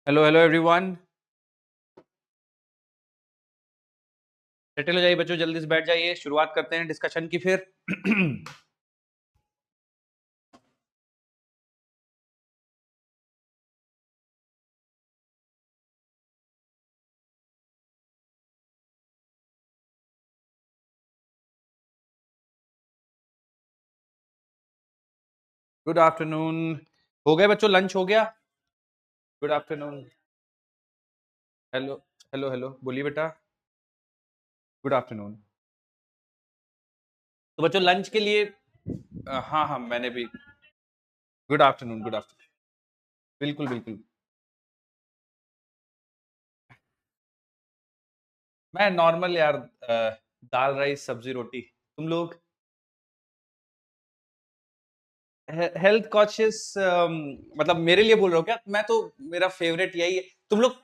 Hello hello everyone. Settle हो जाइए बच्चों, जल्दी से बैठ जाइए, शुरुआत करते हैं डिस्कशन की फिर। Good afternoon. हो गया बच्चों, लंच हो गया? Good afternoon. Hello hello hello, बोलिए बेटा। Good afternoon. तो बच्चों लंच के लिए हाँ हाँ, मैंने भी। Good afternoon, good afternoon. बिल्कुल बिल्कुल। मैं नॉर्मल यार, दाल राइस सब्जी रोटी। तुम लोग? हेल्थ कॉन्शियस मतलब मेरे लिए बोल रहे हो क्या? मैं तो, मेरा फेवरेट यही है। तुम लोग?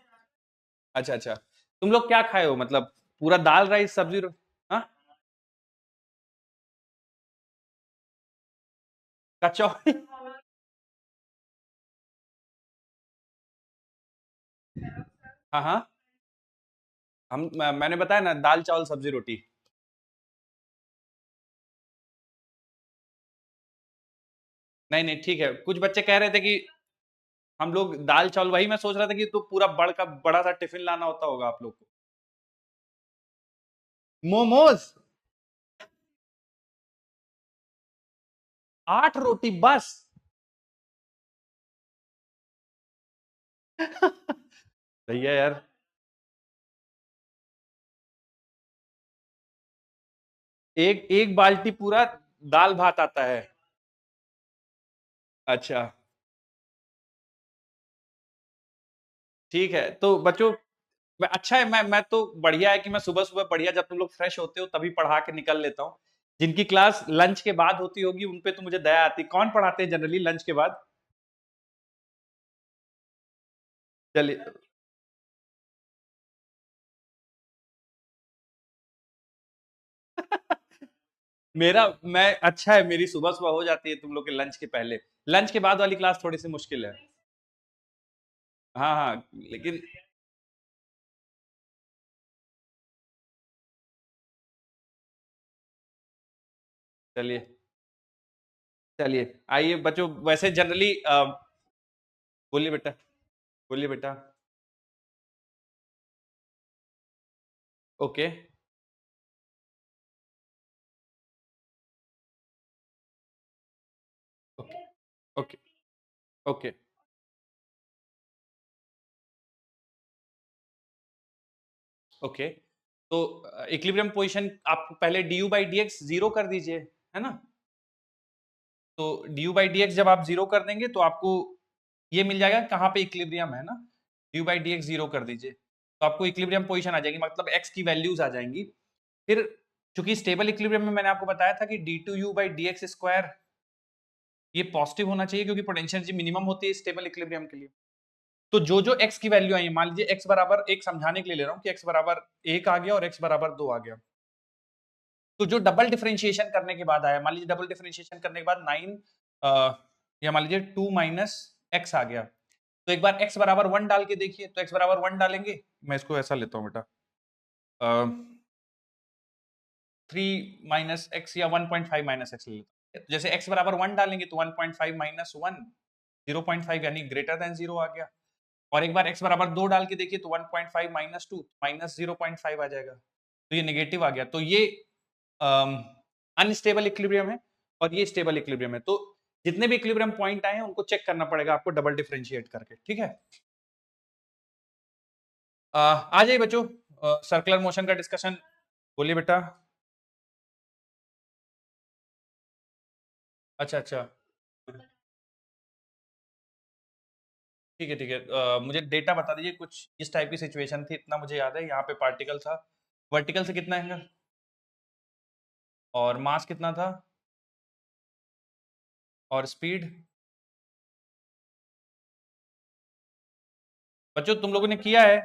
अच्छा अच्छा। तुम लोग क्या खाए हो मतलब? पूरा दाल राइस सब्जी हाँ? कचौड़ी? हाँ हाँ। मैंने बताया ना, दाल चावल सब्जी रोटी। नहीं नहीं, ठीक है। कुछ बच्चे कह रहे थे कि हम लोग दाल चावल, वही मैं सोच रहा था कि तो पूरा बड़ा सा टिफिन लाना होता होगा आप लोग को। मोमोज? 8 रोटी बस? सही है यार। एक एक बाल्टी पूरा दाल भात आता है? अच्छा। ठीक है तो बच्चों, अच्छा है, मैं तो बढ़िया है कि मैं सुबह सुबह बढ़िया, जब तुम लोग फ्रेश होते हो तभी पढ़ा के निकल लेता हूँ। जिनकी क्लास लंच के बाद होती होगी उन पे तो मुझे दया आती। कौन पढ़ाते हैं जनरली लंच के बाद? चलिए। मेरा मैं अच्छा है, मेरी सुबह सुबह हो जाती है तुम लोग के लंच के पहले। लंच के बाद वाली क्लास थोड़ी सी मुश्किल है। हाँ हाँ, लेकिन चलिए। चलिए आइए बच्चों, वैसे जनरली बोलिए बेटा। बोलिए बेटा। Okay okay okay okay okay. तो इक्विलिब्रियम पोजीशन आप पहले D you by D x zero कर दीजिए, है ना? तो D you by D x जब आप जीरो कर देंगे तो आपको ये मिल जाएगा कहाँ पे इक्विलिब्रियम है ना। D you by D x zero कर दीजिए तो आपको इक्विलिब्रियम पोजीशन आ जाएगी, मतलब एक्स की वैल्यूज आ जाएंगी। फिर चूंकि स्टेबल इक्विलिब्रियम में मैंने आपको बताया था कि D two Y by D X square ये पॉजिटिव होना चाहिए, क्योंकि पोटेंशियल एनर्जी मिनिमम होती है स्टेबल इक्विलिब्रियम के लिए। तो जो जो एक्स की वैल्यू आई है, मान लीजिए एक्स बराबर एक, समझाने के लिए ले रहा हूँ कि एक्स बराबर एक आ गया और एक्स बराबर दो आ गया। तो जो डबल डिफरेंशिएशन करने के बाद आया, मान लीजिए डबल डिफरेंशिएशन करने के बाद 9, या मान लीजिए 2 माइनस एक्स आ गया। तो एक बार एक्स बराबर 1 डाल के देखिए, तो एक्स बराबर 1 डालेंगे। मैं इसको ऐसा लेता हूँ बेटा, 3 - x या 1.5 - x ले लेता हूँ। जैसे x बराबर 1 डालेंगे तो 1.5 - 1 0.5, यानी ग्रेटर देन 0 आ गया। और एक बार x बराबर 2 डाल के देखिए तो 1.5 - 2 -0.5 आ जाएगा। तो ये नेगेटिव आ गया। तो ये अनस्टेबल इक्विलिब्रियम है और ये स्टेबल इक्विलिब्रियम है। तो जितने भी इक्विलिब्रियम पॉइंट आए हैं उनको चेक करना पड़ेगा आपको डबल डिफरेंशिएट करके, ठीक है? आ जाइए बच्चों, सर्कुलर मोशन का डिस्कशन। बोलिए बेटा। अच्छा अच्छा। ठीक है ठीक है। मुझे डेटा बता दीजिए कुछ, इस टाइप की सिचुएशन थी, इतना मुझे याद है। यहाँ पे पार्टिकल था, वर्टिकल से कितना एंगल, और मास कितना था, और स्पीड। बच्चों तुम लोगों ने किया है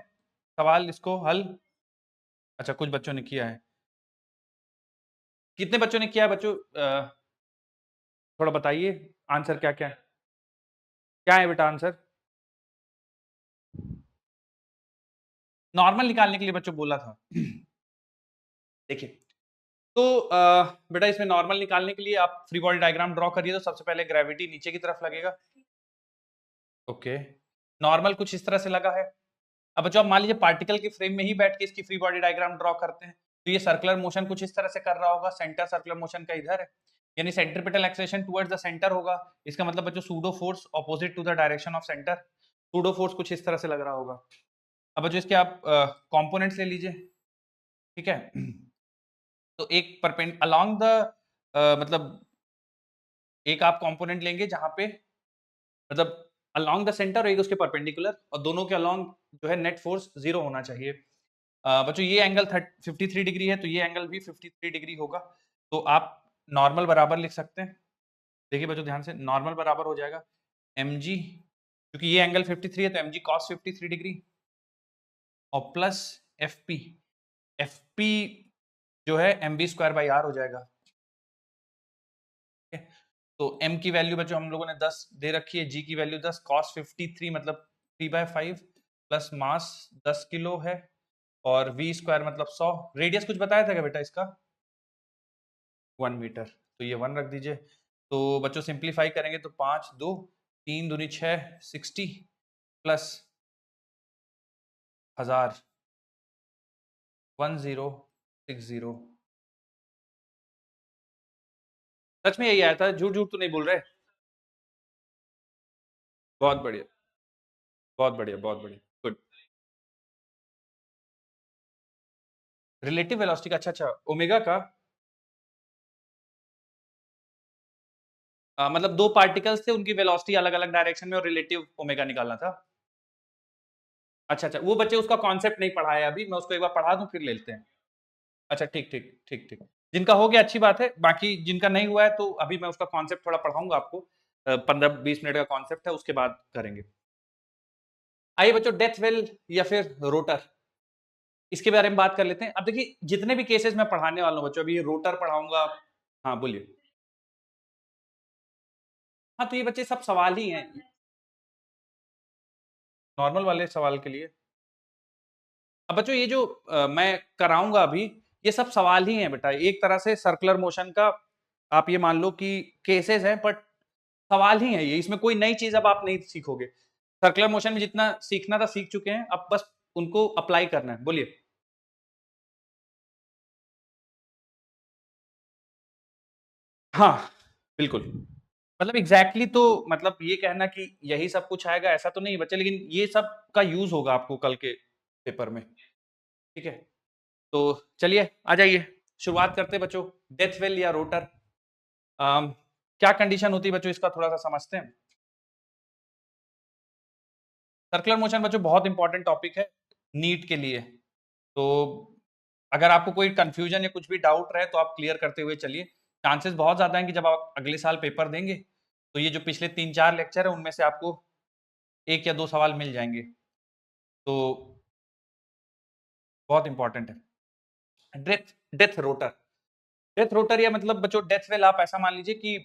सवाल, इसको हल? अच्छा, कुछ बच्चों ने किया है। कितने बच्चों ने किया है बच्चों? थोड़ा बताइए आंसर क्या क्या है। क्या है बेटा आंसर? नॉर्मल निकालने के लिए बच्चों बोला था। देखिए, तो बेटा इसमें नॉर्मल निकालने के लिए आप फ्री बॉडी डायग्राम ड्रॉ करिए। तो सबसे पहले ग्रेविटी नीचे की तरफ लगेगा। ओके, नॉर्मल कुछ इस तरह से लगा है। अब बच्चों आप मान लीजिए पार्टिकल के फ्रेम में ही बैठ के इसकी फ्री बॉडी डायग्राम ड्रॉ करते हैं, तो ये सर्कुलर मोशन कुछ इस तरह से कर रहा होगा। सेंटर सर्कुलर मोशन का इधर है, यानी centripetal acceleration towards the centre होगा। इसका मतलब बच्चों pseudo force opposite to the direction of centre, pseudo force कुछ इस तरह से लग रहा होगा। अब बच्चों इसके आप कंपोनेंट्स ले लीजिए, ठीक है। तो एक परपेंड अलोंग द मतलब एक आप कंपोनेंट लेंगे जहां पे मतलब अलोंग द सेंटर और एक उसके परपेंडिकुलर, और दोनों के अलोंग जो है नेट फोर्स 0 होना चाहिए। बच्चों ये एंगल 53 डिग्री है, तो ये एंगल भी 53 डिग्री होगा। तो आप नॉर्मल बराबर लिख सकते हैं। देखिए बच्चों ध्यान से, नॉर्मल बराबर हो जाएगा mg, क्योंकि ये एंगल 53 है तो mg cos 53 डिग्री, और प्लस fp, fp जो है mv स्क्वायर बाई r हो जाएगा। तो m की वैल्यू बच्चों हम लोगों ने 10 दे रखी है, g की वैल्यू 10, cos 53 मतलब 3/5 प्लस मास 10 किलो है, और v स्क्वायर मतलब 100। रेडियस कुछ बताया था क्या बेटा इसका? 1 मीटर, तो ये 1 रख दीजिए। तो बच्चों सिंप्लीफाई करेंगे तो 5 2 3 दूनी 6 60 प्लस 1000 1060। सच में यही आया था, झूठ झूठ तो नहीं बोल रहे? बहुत बढ़िया, बहुत बढ़िया, बहुत बढ़िया, गुड। रिलेटिव वेलोसिटी का, अच्छा अच्छा, ओमेगा का मतलब दो पार्टिकल्स थे, उनकी वेलोसिटी अलग अलग डायरेक्शन में और रिलेटिव ओमेगा निकालना था। अच्छा अच्छा, वो बच्चे उसका कॉन्सेप्ट नहीं पढ़ा है अभी, मैं उसको एक बार पढ़ा दूं फिर लेते हैं। अच्छा ठीक ठीक ठीक ठीक, जिनका हो गया अच्छी बात है, बाकी जिनका नहीं हुआ है तो अभी मैं उसका कॉन्सेप्ट थोड़ा पढ़ाऊंगा आपको। 15-20 मिनट का कॉन्सेप्ट है, उसके बाद करेंगे। आइए बच्चों, डेथ वेल या फिर रोटर, इसके बारे में बात कर लेते हैं। अब देखिए जितने भी केसेस मैं पढ़ाने वाला हूँ बच्चों, अभी रोटर पढ़ाऊंगा। हाँ बोलिए। हाँ तो ये बच्चे सब सवाल ही हैं, नॉर्मल वाले सवाल के लिए। अब बच्चों ये जो मैं कराऊंगा अभी, ये सब सवाल ही हैं बेटा, एक तरह से सर्कुलर मोशन का आप ये मान लो कि केसेस हैं, बट सवाल ही है ये, इसमें कोई नई चीज अब आप नहीं सीखोगे। सर्कुलर मोशन में जितना सीखना था सीख चुके हैं, अब बस उनको अप्लाई करना है। बोलिए। हाँ बिल्कुल, मतलब एग्जैक्टली तो मतलब ये कहना कि यही सब कुछ आएगा ऐसा तो नहीं बच्चे, लेकिन ये सब का यूज होगा आपको कल के पेपर में, ठीक है। तो चलिए आ जाइए, शुरुआत करते हैं बच्चों। डेथ वेल या रोटर, क्या कंडीशन होती है बच्चों, इसका थोड़ा सा समझते हैं। सर्कुलर मोशन बच्चों बहुत इंपॉर्टेंट टॉपिक है नीट के लिए, तो अगर आपको कोई कंफ्यूजन या कुछ भी डाउट रहे तो आप क्लियर करते हुए चलिए। चांसेस बहुत ज्यादा हैं कि जब आप अगले साल पेपर देंगे तो ये जो पिछले 3-4 लेक्चर है उनमें से आपको 1 या 2 सवाल मिल जाएंगे, तो बहुत इंपॉर्टेंट है। Death death rotor, death rotor या मतलब बच्चों डेथ वेल आप ऐसा मान लीजिए कि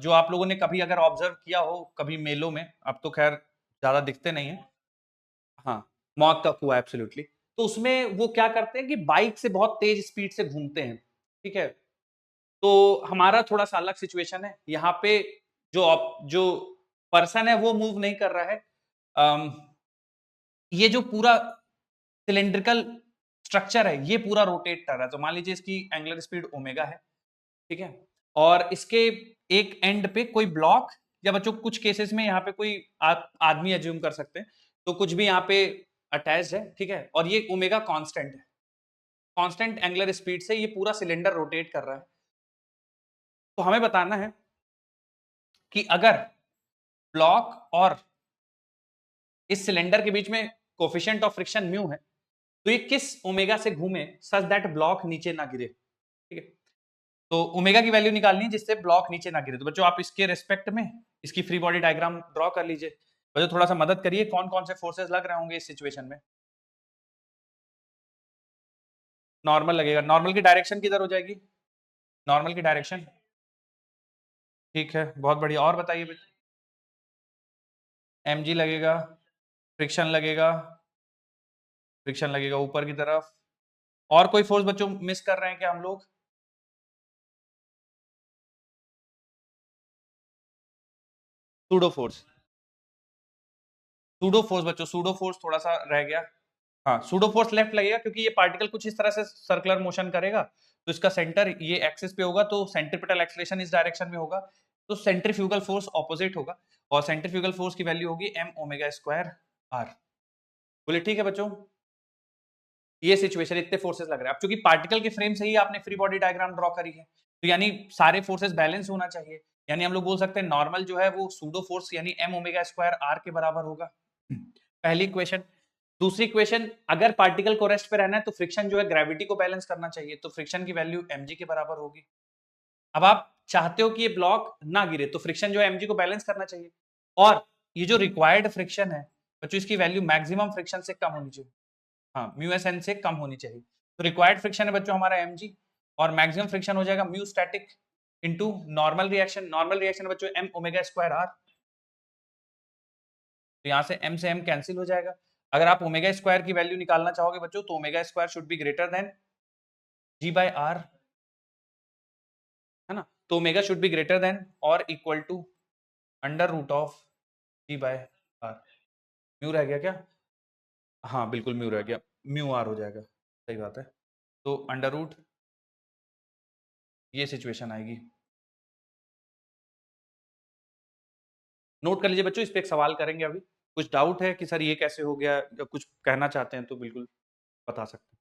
जो आप लोगों ने कभी अगर ऑब्जर्व किया हो कभी मेलों में, अब तो खैर ज्यादा दिखते नहीं है। हाँ, मौत का कुआं, एब्सोल्युटली। तो उसमें वो क्या करते हैं कि बाइक से बहुत तेज स्पीड से घूमते हैं, ठीक है। तो हमारा थोड़ा सा अलग सिचुएशन है यहाँ पे, जो पर्सन है वो मूव नहीं कर रहा है। अम, ये जो पूरा सिलेंड्रिकल स्ट्रक्चर है ये पूरा रोटेट कर रहा है, तो मान लीजिए इसकी एंगुलर स्पीड ओमेगा है, ठीक है। और इसके एक एंड पे कोई ब्लॉक, या बच्चों कुछ केसेस में यहाँ पे कोई आदमी एज्यूम कर सकते हैं, तो कुछ भी यहाँ पे अटैच है, ठीक है। और ये ओमेगा कांस्टेंट है, कांस्टेंट एंगुलर स्पीड से ये पूरा सिलेंडर रोटेट कर रहा है। तो हमें बताना है कि अगर ब्लॉक और इस सिलेंडर के बीच में कोफिशिएंट ऑफ फ्रिक्शन म्यू है, तो ये किस ओमेगा से घूमे सच दैट ब्लॉक नीचे ना गिरे, ठीक है। तो ओमेगा की वैल्यू निकालनी है जिससे ब्लॉक नीचे ना गिरे। तो बच्चों आप इसके रिस्पेक्ट में इसकी फ्री बॉडी डायग्राम ड्रॉ कर लीजिए। बच्चों थोड़ा सा मदद करिए, कौन कौन से फोर्सेस लग रहे होंगे इस सिचुएशन में। नॉर्मल लगेगा, नॉर्मल की डायरेक्शन किधर हो जाएगी? नॉर्मल की डायरेक्शन, ठीक है, बहुत बढ़िया। और बताइए बच्चों। mg लगेगा, फ्रिक्शन लगेगा, फ्रिक्शन लगेगा ऊपर की तरफ। और कोई फोर्स बच्चों मिस कर रहे हैं क्या हम लोग? सूडो फोर्स, सूडो फोर्स बच्चों, सूडो फोर्स थोड़ा सा रह गया। हाँ, सूडो फोर्स लेफ्ट लगेगा क्योंकि ये पार्टिकल कुछ इस तरह से सर्कुलर मोशन करेगा, तो इसका सेंटर ये एक्सिस पे होगा, तो सेंट्रीपिटल एक्सेलरेशन इस डायरेक्शन में होगा, तो सेंट्रीफ्यूगल फोर्स ऑपोजिट होगा, और सेंट्रीफ्यूगल फोर्स की वैल्यू होगी m ओमेगा स्क्वायर r। बोले ठीक है बच्चों, ये सिचुएशन, इतने फोर्सेस लग रहे हैं। अब चूंकि पार्टिकल के फ्रेम से ही आपने फ्री बॉडी डायग्राम ड्रॉ करी है, तो यानी सारे फोर्सेस बैलेंस होना चाहिए, यानी हम लोग बोल सकते हैं नॉर्मल जो है वो सूडो फोर्स यानी m ओमेगा स्क्वायर r के बराबर होगा। पहली इक्वेशन। दूसरी इक्वेशन, अगर पार्टिकल को रेस्ट पे रहना है तो फ्रिक्शन जो है ग्रेविटी को बैलेंस करना चाहिए, तो फ्रिक्शन की वैल्यू mg के बराबर होगी। अब आप चाहते हो कि ये ब्लॉक ना गिरे, तो फ्रिक्शन जो है mg को बैलेंस करना चाहिए, और ये जो रिक्वायर्ड फ्रिक्शन है बच्चों, इसकी वैल्यू मैक्सिमम फ्रिक्शन से कम होनी चाहिए। हाँ, म्यू एस एन से कम होनी चाहिए। तो रिक्वायर्ड फ्रिक्शन है बच्चों हमारा mg, और मैक्सिमम फ्रिक्शन हो जाएगा mu static into normal reaction. Normal reaction है बच्चों m ओमेगा स्क्वायर r, तो यहाँ से m से m कैंसिल हो जाएगा। अगर आप ओमेगा स्क्वायर की वैल्यू निकालना चाहोगे बच्चों, तो omega square should be greater than g by r, है ना? तो omega should be greater than और equal to under root of g by r। Mu रह गया क्या? हाँ बिल्कुल म्यू रह गया, म्यू r हो जाएगा, सही बात है। तो अंडर रूट, ये सिचुएशन आएगी। नोट कर लीजिए बच्चों, इस पे एक सवाल करेंगे अभी। कुछ डाउट है कि सर ये कैसे हो गया, या कुछ कहना चाहते हैं तो बिल्कुल बता सकते हैं।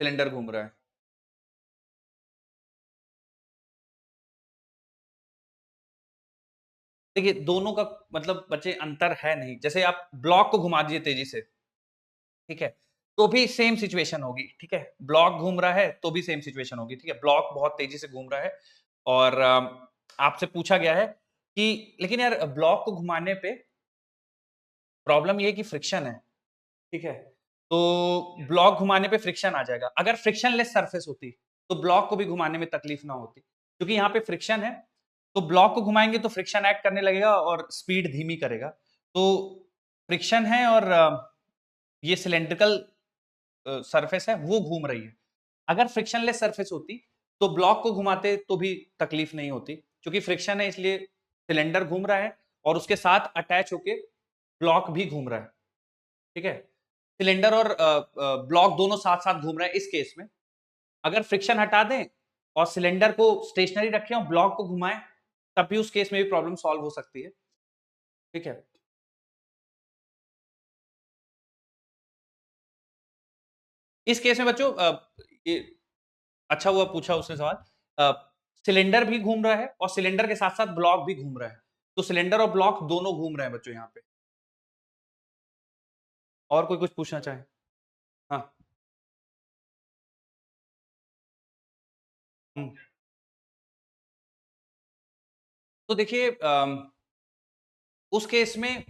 सिलेंडर घूम रहा है। देखिए दोनों का मतलब बच्चे अंतर है नहीं, जैसे आप ब्लॉक को घुमा दीजिए तेजी से, ठीक है, तो भी सेम सिचुएशन होगी, ठीक है। ब्लॉक घूम रहा है तो भी सेम सिचुएशन होगी, ठीक है। ब्लॉक बहुत तेजी से घूम रहा है, और आपसे पूछा गया है कि लेकिन यार ब्लॉक को घुमाने पे प्रॉब्लम ये है कि फ्रिक्शन है, ठीक है। तो ब्लॉक घुमाने पे फ्रिक्शन आ जाएगा। अगर फ्रिक्शनलेस सरफेस होती तो ब्लॉक को भी घुमाने में तकलीफ ना होती, क्योंकि यहाँ पे फ्रिक्शन है, तो ब्लॉक को घुमाएंगे तो फ्रिक्शन एक्ट करने लगेगा और स्पीड धीमी करेगा। तो फ्रिक्शन है, और ये सिलेंड्रिकल सरफेस है वो घूम रही है। अगर फ्रिक्शनलेस सरफेस होती तो ब्लॉक को घुमाते तो भी तकलीफ नहीं होती, क्योंकि फ्रिक्शन है इसलिए सिलेंडर घूम रहा है, और उसके साथ अटैच होके ब्लॉक भी घूम रहा है, ठीक है। सिलेंडर और ब्लॉक दोनों साथ साथ घूम रहे हैं इस केस में। अगर फ्रिक्शन हटा दें और सिलेंडर को स्टेशनरी रखें और ब्लॉक को घुमाएं, तब भी उस केस में भी प्रॉब्लम सॉल्व हो सकती है, ठीक है। इस केस में बच्चों ये अच्छा हुआ पूछा उसने सवाल। सिलेंडर भी घूम रहा है और सिलेंडर के साथ साथ ब्लॉक भी घूम रहा है, तो सिलेंडर और ब्लॉक दोनों घूम रहे हैं बच्चों यहाँ पे। और कोई कुछ पूछना चाहे? हाँ। हम्म। तो देखिए उस केस में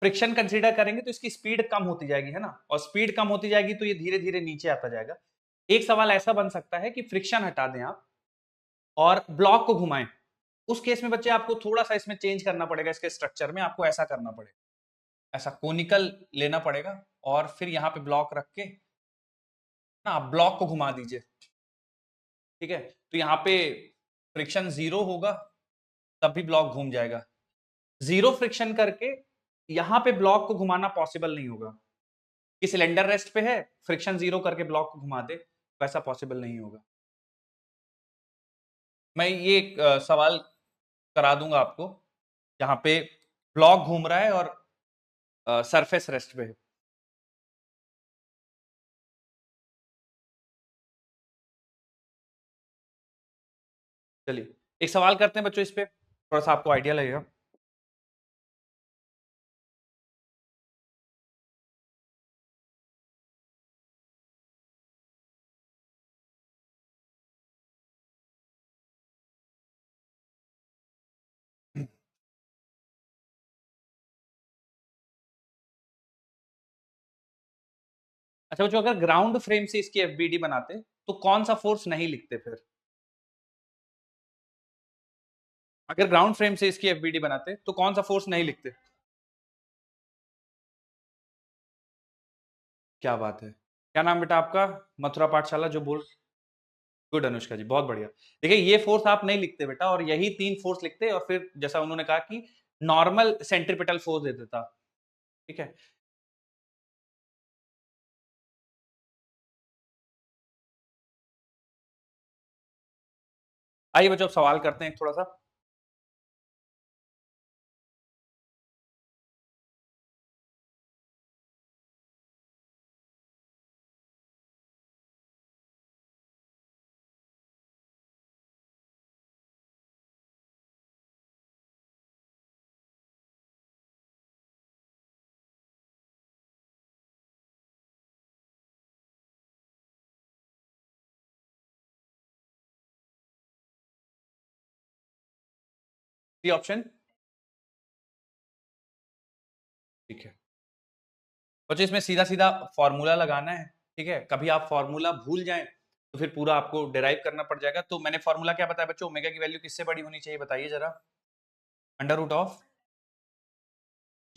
फ्रिक्शन कंसीडर करेंगे तो इसकी स्पीड कम होती जाएगी, है ना, और स्पीड कम होती जाएगी तो ये धीरे धीरे नीचे आता जाएगा। एक सवाल ऐसा बन सकता है कि फ्रिक्शन हटा दें आप और ब्लॉक को घुमाएं, उस केस में बच्चे आपको थोड़ा सा इसमें चेंज करना पड़ेगा, इसके स्ट्रक्चर में आपको ऐसा करना पड़ेगा, ऐसा कोनिकल लेना पड़ेगा, और फिर यहाँ पे ब्लॉक रख के ना आप ब्लॉक को घुमा दीजिए, ठीक है। तो यहाँ पे फ्रिक्शन जीरो होगा, तब भी ब्लॉक घूम जाएगा। जीरो फ्रिक्शन करके यहाँ पे ब्लॉक को घुमाना पॉसिबल नहीं होगा, कि सिलेंडर रेस्ट पे है, फ्रिक्शन जीरो करके ब्लॉक को घुमा दे, वैसा पॉसिबल नहीं होगा। मैं ये सवाल करा दूंगा आपको, जहां पे ब्लॉक घूम रहा है और सरफेस रेस्ट पे है। चलिए एक सवाल करते हैं बच्चों, इस पे थोड़ा सा आपको आइडिया लगेगा। अच्छा बच्चों, अगर ग्राउंड फ्रेम से इसकी एफबीडी बनाते तो कौन सा फोर्स नहीं लिखते फिर? अगर ग्राउंड फ्रेम से इसकी एफबीडी बनाते तो कौन सा फोर्स नहीं लिखते? क्या बात है, क्या नाम बेटा आपका? मथुरा पाठशाला जो बोल। गुड अनुष्का जी, बहुत बढ़िया। देखिए ये फोर्स आप नहीं लिखते बेटा, और यही 3 फोर्स लिखते, और फिर जैसा उन्होंने कहा कि नॉर्मल सेंट्रीपिटल फोर्स दे देता। ठीक है, आइए बच्चों अब सवाल करते हैं थोड़ा सा। ऑप्शन। ठीक है बच्चों, इसमें सीधा सीधा फॉर्मूला लगाना है। ठीक है, कभी आप फॉर्मूला भूल जाएं तो फिर पूरा आपको डिराइव करना पड़ जाएगा। तो मैंने फॉर्मूला क्या बताया बच्चों? ओमेगा की वैल्यू किससे बड़ी होनी चाहिए बताइए जरा? Under root of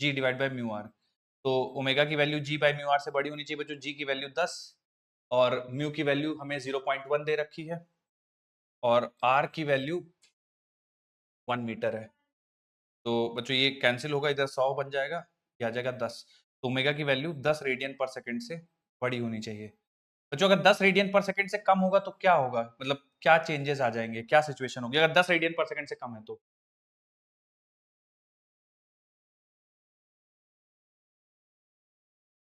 G divide by mu R. तो ओमेगा की value G by mu R से बड़ी होनी चाहिए बच्चों। जी की वैल्यू 10 और म्यू की वैल्यू हमें 0.1 दे रखी है, और आर की वैल्यू 1 मीटर है। तो बच्चों ये कैंसिल होगा, इधर 100 बन जाएगा, ये आ जाएगा 10। तो ओमेगा की वैल्यू 10 रेडियन पर सेकंड से बड़ी होनी चाहिए। बच्चों अगर 10 रेडियन पर सेकंड से कम होगा तो क्या होगा, मतलब क्या चेंजेस आ जाएंगे, क्या सिचुएशन होगी अगर 10 रेडियन पर सेकंड से कम है तो?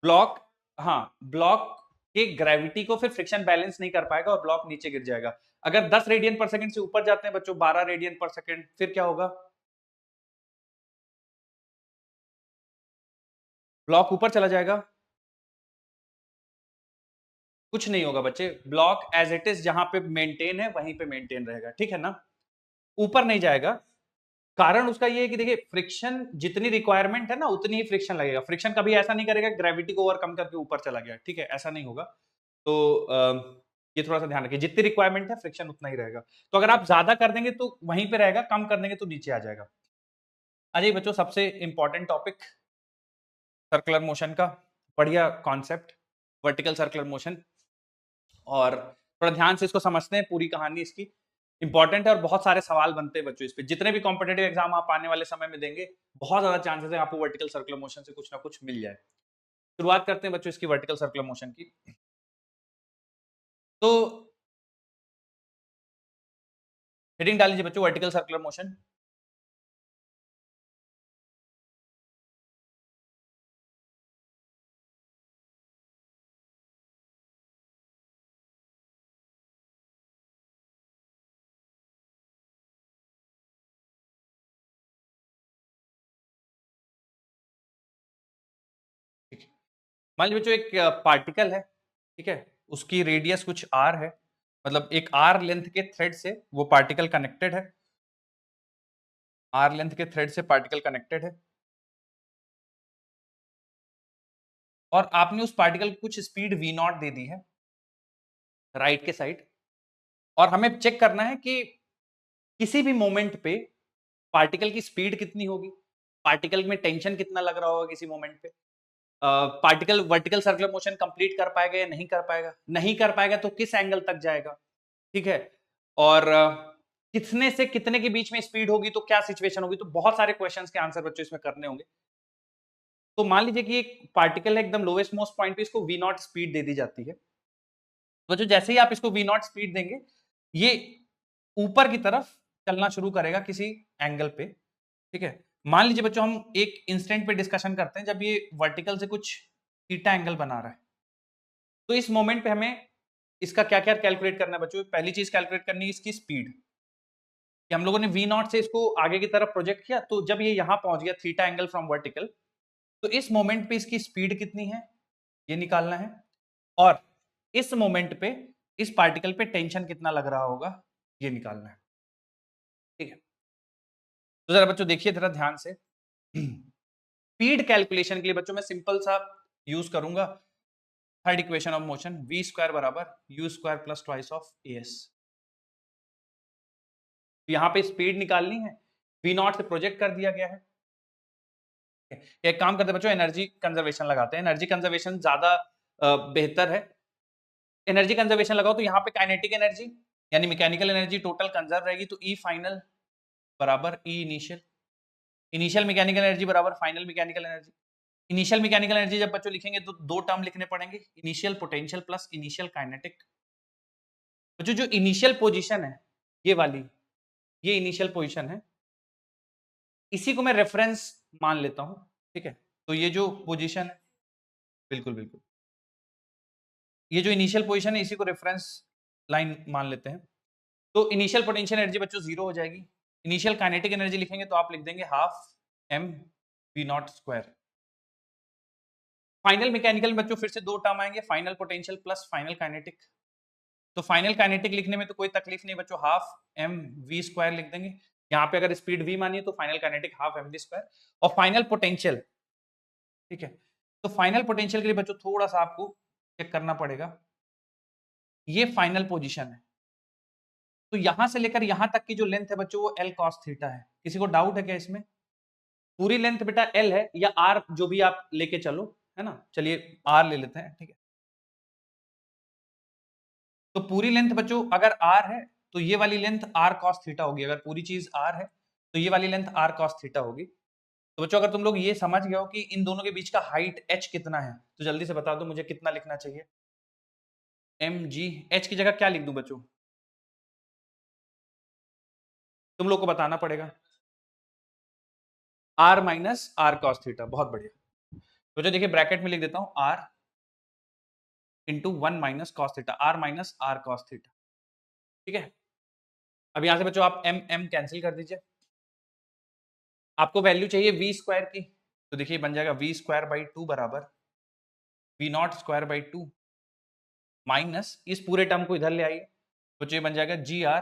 ब्लॉक, हाँ, ब्लॉक के ग्रेविटी को फिर फ्रिक्शन बैलेंस नहीं कर पाएगा और ब्लॉक नीचे गिर जाएगा। अगर 10 रेडियन पर सेकंड से ऊपर जाते हैं बच्चों, 12 रेडियन पर सेकंड, फिर क्या होगा? ब्लॉक ऊपर चला जाएगा। कुछ नहीं होगा बच्चे, ब्लॉक एज इट इज जहां पे मेंटेन है वहीं पे मेंटेन रहेगा। ठीक है ना, ऊपर नहीं जाएगा। कारण उसका ये है कि देखिए फ्रिक्शन जितनी रिक्वायरमेंट है ना उतनी ही फ्रिक्शन लगेगा। फ्रिक्शन कभी ऐसा नहीं करेगा ग्रेविटी को ओवरकम करके ऊपर चला गया। ठीक है, ऐसा नहीं होगा। तो ये थोड़ा सा ध्यान रखिए, जितनी रिक्वायरमेंट है फ्रिक्शन उतना ही रहेगा। तो अगर आप ज्यादा कर देंगे तो वहीं पे रहेगा, कम कर देंगे तो नीचे आ जाएगा। अजय बच्चों सबसे इंपॉर्टेंट टॉपिक सर्कुलर मोशन का, बढ़िया कॉन्सेप्ट, वर्टिकल सर्कुलर मोशन। और थोड़ा ध्यान से इसको समझते हैं, पूरी कहानी इसकी इंपॉर्टेंट है और बहुत सारे सवाल बनते हैं बच्चों इस पे। जितने भी कॉम्पिटेटिव एग्जाम आप आने वाले समय में देंगे, बहुत ज्यादा चांसेस है आपको वर्टिकल सर्कुलर मोशन से कुछ ना कुछ मिल जाए। शुरुआत करते हैं बच्चों इसकी वर्टिकल सर्कुलर मोशन की। तो हेडिंग डाल लीजिए बच्चों, वर्टिकल सर्कुलर मोशन। ठीक है, मान लीजिए बच्चों एक पार्टिकल है। ठीक है, उसकी रेडियस कुछ आर है, मतलब एक आर लेंथ के थ्रेड से वो पार्टिकल कनेक्टेड है। आर लेंथ के थ्रेड से पार्टिकल कनेक्टेड है, और आपने उस पार्टिकल को कुछ स्पीड वी नॉट दे दी है राइट के साइड। और हमें चेक करना है कि किसी भी मोमेंट पे पार्टिकल की स्पीड कितनी होगी, पार्टिकल में टेंशन कितना लग रहा होगा किसी मोमेंट पे, particle vertical circular motion complete कर पाएगा या नहीं कर पाएगा, नहीं कर पाएगा तो किस एंगल तक जाएगा। ठीक है, और कितने से कितने के बीच में स्पीड होगी तो क्या सिचुएशन होगी। तो बहुत सारे क्वेश्चंस के आंसर बच्चों इसमें करने होंगे। तो मान लीजिए कि एक पार्टिकल है एकदम लोवेस्ट मोस्ट पॉइंट पे, इसको वी नॉट स्पीड दे दी जाती है। तो जो जैसे ही आप इसको वी नॉट स्पीड देंगे, ये ऊपर की तरफ चलना शुरू करेगा किसी एंगल पे। ठीक है, मान लीजिए बच्चों हम एक इंस्टेंट पे डिस्कशन करते हैं जब ये वर्टिकल से कुछ थीटा एंगल बना रहा है। तो इस मोमेंट पे हमें इसका क्या क्या कैलकुलेट करना है बच्चों? पहली चीज कैलकुलेट करनी है इसकी स्पीड, कि हम लोगों ने वी नॉट से इसको आगे की तरफ प्रोजेक्ट किया, तो जब ये यहां पहुंच गया थीटा एंगल फ्रॉम वर्टिकल, तो इस मोमेंट पे इसकी स्पीड कितनी है ये निकालना है। और इस मोमेंट पे इस पार्टिकल पे टेंशन कितना लग रहा होगा ये निकालना है। ठीक है, तो जरा बच्चों देखिए जरा ध्यान से। स्पीड कैलकुलेशन के लिए बच्चों मैं सिंपल सा यूज करूंगा, third equation of motion, v square बराबर u square plus twice of as। यहाँ पे स्पीड निकालनी है, v नॉट से प्रोजेक्ट कर दिया गया है। एक काम करते हैं बच्चों, एनर्जी कंजर्वेशन लगाते हैं, एनर्जी कंजर्वेशन ज्यादा बेहतर है। एनर्जी कंजर्वेशन लगाओ तो यहाँ पे काइनेटिक एनर्जी यानी मैकेनिकल एनर्जी टोटल कंजर्व रहेगी, तो ई फाइनल बराबर E initial, initial mechanical energy बराबर final mechanical energy. Initial mechanical energy जब बच्चों लिखेंगे तो दो टर्म लिखने पड़ेंगे, initial potential plus initial kinetic. बच्चों जो इनिशियल पोजीशन है ये वाली, ये इनिशियल पोजीशन है, इसी को मैं रेफरेंस मान लेता हूं, ठीक है। तो ये जो पोजीशन है, बिल्कुल बिल्कुल, ये जो इनिशियल पोजीशन है इसी को रेफरेंस लाइन मान लेते हैं। तो इनिशियल पोटेंशियल एनर्जी बच्चों जीरो हो जाएगी। इनिशियल काइनेटिक एनर्जी लिखेंगे तो आप लिख देंगे half M V not square. Final mechanical में बच्चों फिर से दो टर्म आएंगे, final potential plus final kinetic. तो फाइनल काइनेटिक लिखने में तो कोई तकलीफ नहीं बच्चों, हाफ एम वी स्क्वायर लिख देंगे। यहाँ पे अगर स्पीड वी मानिए तो final kinetic half M V square. और फाइनल पोटेंशियल, ठीक है, तो फाइनल पोटेंशियल के लिए बच्चों थोड़ा सा आपको चेक करना पड़ेगा, ये फाइनल पोजीशन है, तो यहां से लेकर यहां तक की जो लेंथ है बच्चों वो एल कॉस थीटा है। किसी को डाउट है क्या इसमें? पूरी लेंथ बेटा एल है या आर, जो भी आप लेके चलो, है ना, चलिए आर ले लेते हैं, ठीक है। तो पूरी लेंथ बच्चों अगर आर है तो ये वाली लेंथ आर कॉस थीटा होगी, अगर पूरी चीज आर है तो ये वाली लेंथ आर कॉस थीटा होगी। तो बच्चों अगर तुम लोग ये समझ गए हो कि इन दोनों के बीच का हाइट एच कितना है, तो जल्दी से बता दो मुझे कितना लिखना चाहिए। एम जी, एच की जगह क्या लिख दूं बच्चों, तुम लोग को बताना पड़ेगा, R minus R cos theta. बहुत बढ़िया। तो जो देखिए ब्रैकेट में लिख देता हूं R into one minus cos theta, R minus R cos theta, ठीक है। अब यहां से बच्चों आप एम एम कैंसिल कर दीजिए, आपको वैल्यू चाहिए वी स्क्वायर की, तो देखिए बन जाएगा वी स्क्वायर बाई टू बराबर V not square by two minus इस पूरे टर्म को इधर ले आइए, तो ये बन जाएगा जी आर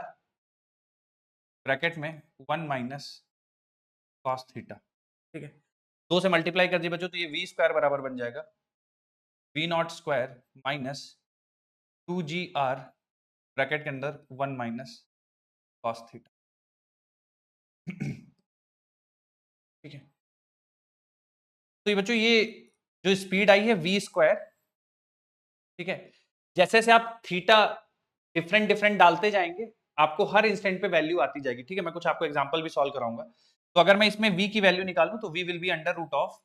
ब्रैकेट में वन माइनस कॉस थीटा, ठीक है। दो से मल्टीप्लाई कर दिए बच्चों तो ये वी स्क्वायर बराबर बन जाएगा V not square minus two G R bracket के अंदर वन माइनस कॉस थीटा, ठीक है। तो ये बच्चों ये जो स्पीड आई है वी स्क्वायर, ठीक है, जैसे जैसे आप थीटा डिफरेंट डिफरेंट डालते जाएंगे आपको हर इंस्टेंट पे वैल्यू आती जाएगी, ठीक है। मैं कुछ आपको एग्जांपल भी सॉल्व कराऊंगा। तो अगर मैं इसमें v की वैल्यू निकालूं तो v will be under root of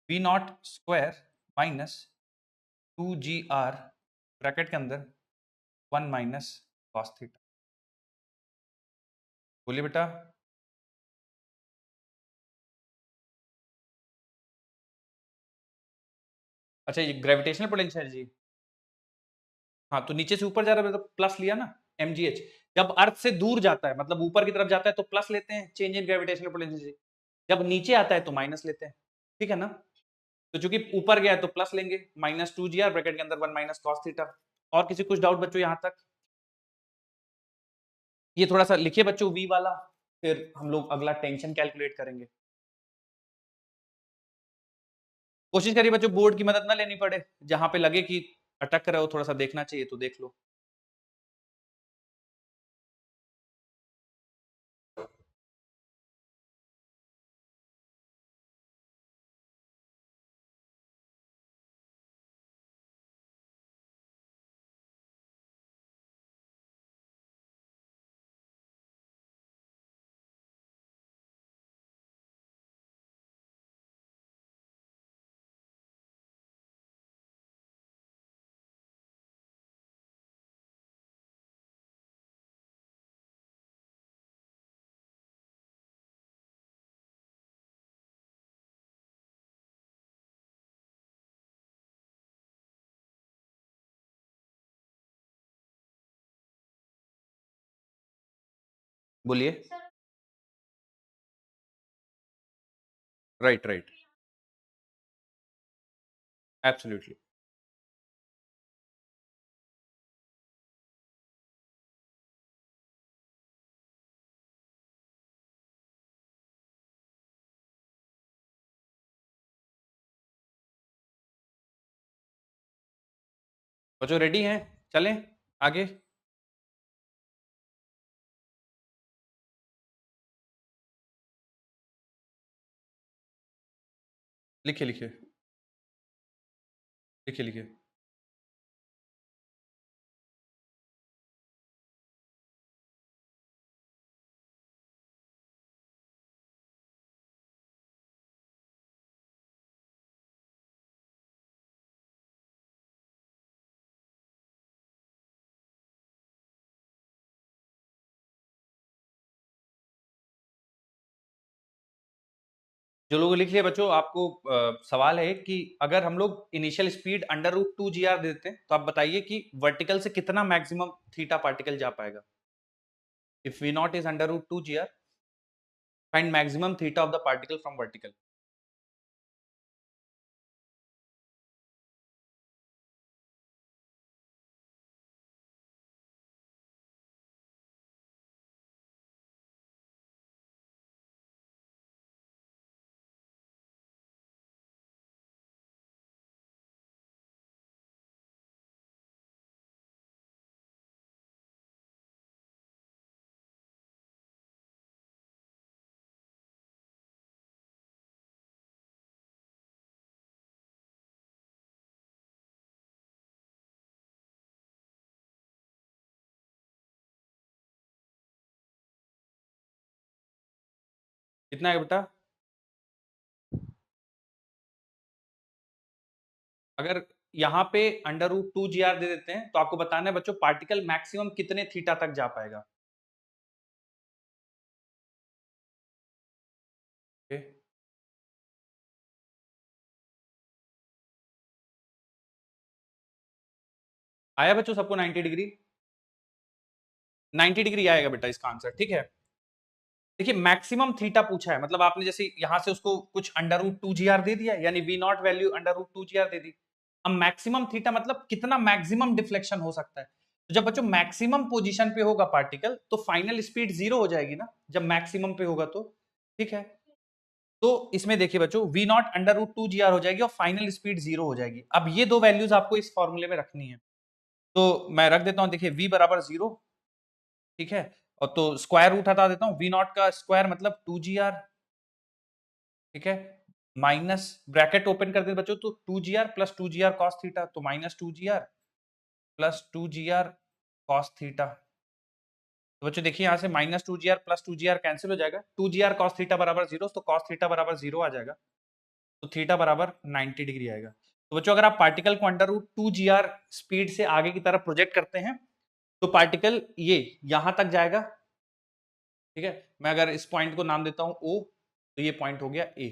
V not square minus two G R bracket के अंदर वन माइनस कॉस थीटा। बोलिए बेटा। अच्छा ये ग्रेविटेशनल पोटेंशियल जी, हाँ तो नीचे से ऊपर जा रहा है तो प्लस लिया ना, mgh। जब अर्थ से दूर जाता है मतलब ऊपर की तरफ जाता है तो प्लस लेते हैं, चेंज इन ग्रेविटेशनल पोटेंशियल। जब नीचे आता है तो माइनस लेते हैं, ठीक है ना। तो चूंकि ऊपर गया तो प्लस लेंगे, minus two G R bracket के अंदर वन माइनस कॉस थीटा। और किसी कुछ डाउट बच्चों यहां तक? ये थोड़ा सा लिखिए बच्चों वी वाला, फिर हम लोग अगला टेंशन कैलकुलेट करेंगे। कोशिश करिए बच्चों बोर्ड की मदद ना लेनी पड़े, जहां पे लगे कि अटक रहे हो थोड़ा सा देखना चाहिए तो देख लो। बोलिए। Right right, absolutely. बच्चों रेडी हैं? चलें आगे। लिखिए लिखिए लिखिए लिखिए। जो लोग लिख लिए बच्चों, आपको सवाल है कि अगर हम लोग initial speed under root 2 GR देते हैं तो आप बताइए कि वर्टिकल से कितना मैक्सिमम थीटा पार्टिकल जा पाएगा। If V not is under root 2 GR, find maximum theta of the particle from vertical. कितना है बेटा? अगर यहाँ पे अंडर रूट 2 GR दे देते हैं तो आपको बताना है बच्चों पार्टिकल मैक्सिमम कितने थीटा तक जा पाएगा। ओके, आया बच्चों सबको 90 डिग्री? 90 डिग्री आएगा बेटा इसका आंसर, ठीक है। देखिए मैक्सिमम थीटा पूछा है, मतलब आपने जैसे यहां से उसको कुछ अंडर रूट 2 GR दे दिया, यानी V not value under root 2 GR दे दी। अब मैक्सिमम थीटा मतलब कितना मैक्सिमम डिफ्लेक्शन हो सकता है। तो जब बच्चों मैक्सिमम पोजीशन पे होगा पार्टिकल तो फाइनल स्पीड 0 हो जाएगी ना, जब मैक्सिमम पे होगा तो, ठीक है। तो इसमें देखिए बच्चों V not under root 2 GR हो जाएगी और फाइनल स्पीड 0 हो जाएगी। अब ये दो वैल्यूज आपको इस फॉर्मूले में रखनी है, तो मैं रख देता हूं। देखिए v बराबर 0, ठीक है, और तो स्क्वायर रूट हटा देता हूं, वी नॉट का स्क्वायर मतलब 2 GR, ठीक है, माइनस ब्रैकेट ओपन कर दे बच्चों, तो 2 GR plus 2 GR cos theta, तो minus 2 GR plus 2 GR cos theta. तो बच्चों देखिए यहाँ से minus 2 GR plus 2 GR cancel हो जाएगा, 2 GR कॉस थीटा बराबर 0, तो कॉस थीटा बराबर 0 आ जाएगा, तो थीटा बराबर 90 डिग्री आएगा। तो बच्चों अगर आप पार्टिकल को अंडर रूट 2 GR स्पीड से आगे की तरफ प्रोजेक्ट करते हैं तो पार्टिकल ये यहां तक जाएगा, ठीक है। मैं अगर इस पॉइंट को नाम देता हूं O, तो ये पॉइंट हो गया A।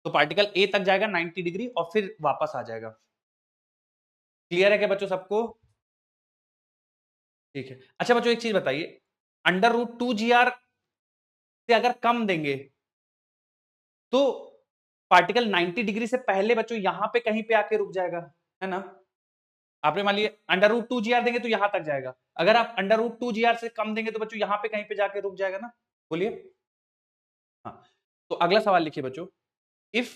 तो पार्टिकल A तक जाएगा 90 डिग्री और फिर वापस आ जाएगा। क्लियर है क्या बच्चों सबको? ठीक है। अच्छा बच्चों एक चीज बताइए, अंडर रूट 2 GR से अगर कम देंगे तो पार्टिकल 90 डिग्री से पहले बच्चों यहां पे कहीं पे आके रुक जाएगा, है ना। आपने मान लिया अंडर रूट 2 GR देंगे तो यहां तक जाएगा, अगर आप अंडर रूट 2 GR से कम देंगे तो बच्चों यहां पे कहीं पे जाके रुक जाएगा ना। बोलिए। हाँ, तो अगला सवाल लिखिए बच्चों, इफ,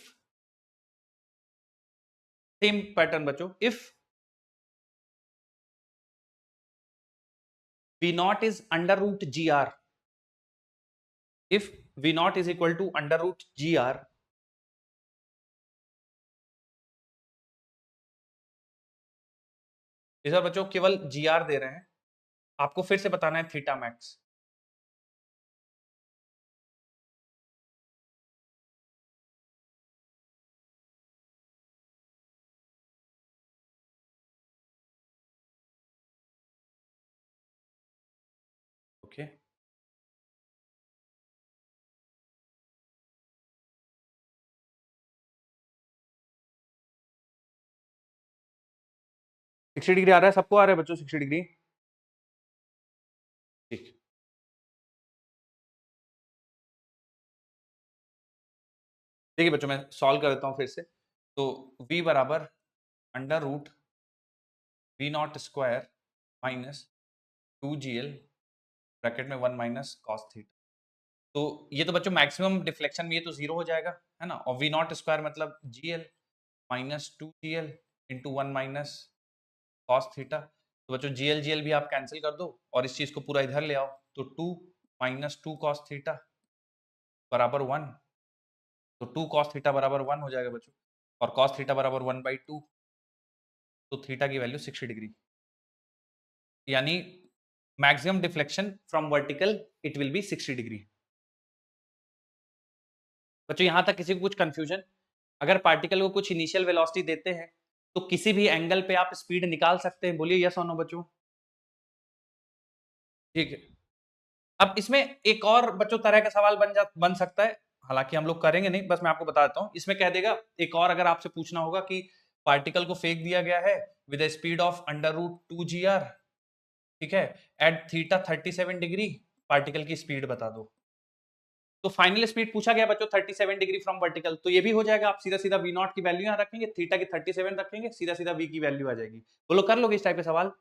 सेम पैटर्न बच्चों, if V naught is under root GR, if V naught is equal to under root GR, इस बार बच्चों केवल GR दे रहे हैं, आपको फिर से बताना है थीटा मैक्स। ओके, 60 डिग्री आ रहा है, सबको आ रहा है बच्चों 60 डिग्री? ठीक, देखिए बच्चों मैं सॉल्व कर देता हूं फिर से। तो V बराबर under root V not square minus 2GL bracket में 1 माइनस कॉस थीटा। तो ये तो बच्चों मैक्सिमम डिफ्लेक्शन में ये तो 0 हो जाएगा, है ना, और V नॉट स्क्वायर मतलब GL minus 2GL into 1 minus cos theta. तो बच्चों GL भी आप कैंसिल कर दो और इस चीज को पूरा इधर ले आओ, तो 2 - 2 कॉस थीटा बराबर 1। तो 2 कॉस थीटा बराबर 1 हो जाएगा बच्चों, और कॉस थीटा बराबर 1/2, तो थीटा की वैल्यू 60 डिग्री, यानी maximum deflection from vertical it will be 60 degree. बच्चों यहां तक किसी को कुछ कंफ्यूजन? अगर पार्टिकल को कुछ इनिशियल वेलोसिटी देते हैं तो किसी भी एंगल पे आप स्पीड निकाल सकते हैं, बोलिए यस और नो बच्चों। ठीक है, अब इसमें एक और बच्चों तरह का सवाल बन सकता है, हालांकि हम लोग करेंगे नहीं, बस मैं आपको बता देता हूं। इसमें कह देगा एक और, अगर आपसे पूछना होगा कि पार्टिकल को फेंक दिया गया है विद स्पीड ऑफ √2 gr, ठीक है, एट थीटा 37 डिग्री, पार्टिकल की स्पीड बता दो। तो फाइनल स्पीड पूछा गया बच्चों 37 डिग्री फ्रॉम वर्टिकल, तो ये भी हो जाएगा। आप सीधा सीधा V नॉट की वैल्यू यहाँ रखेंगे, थीटा की 37 रखेंगे, सीधा सीधा V की वैल्यू आ जाएगी। बोलो कर लोगे इस टाइप के सवाल?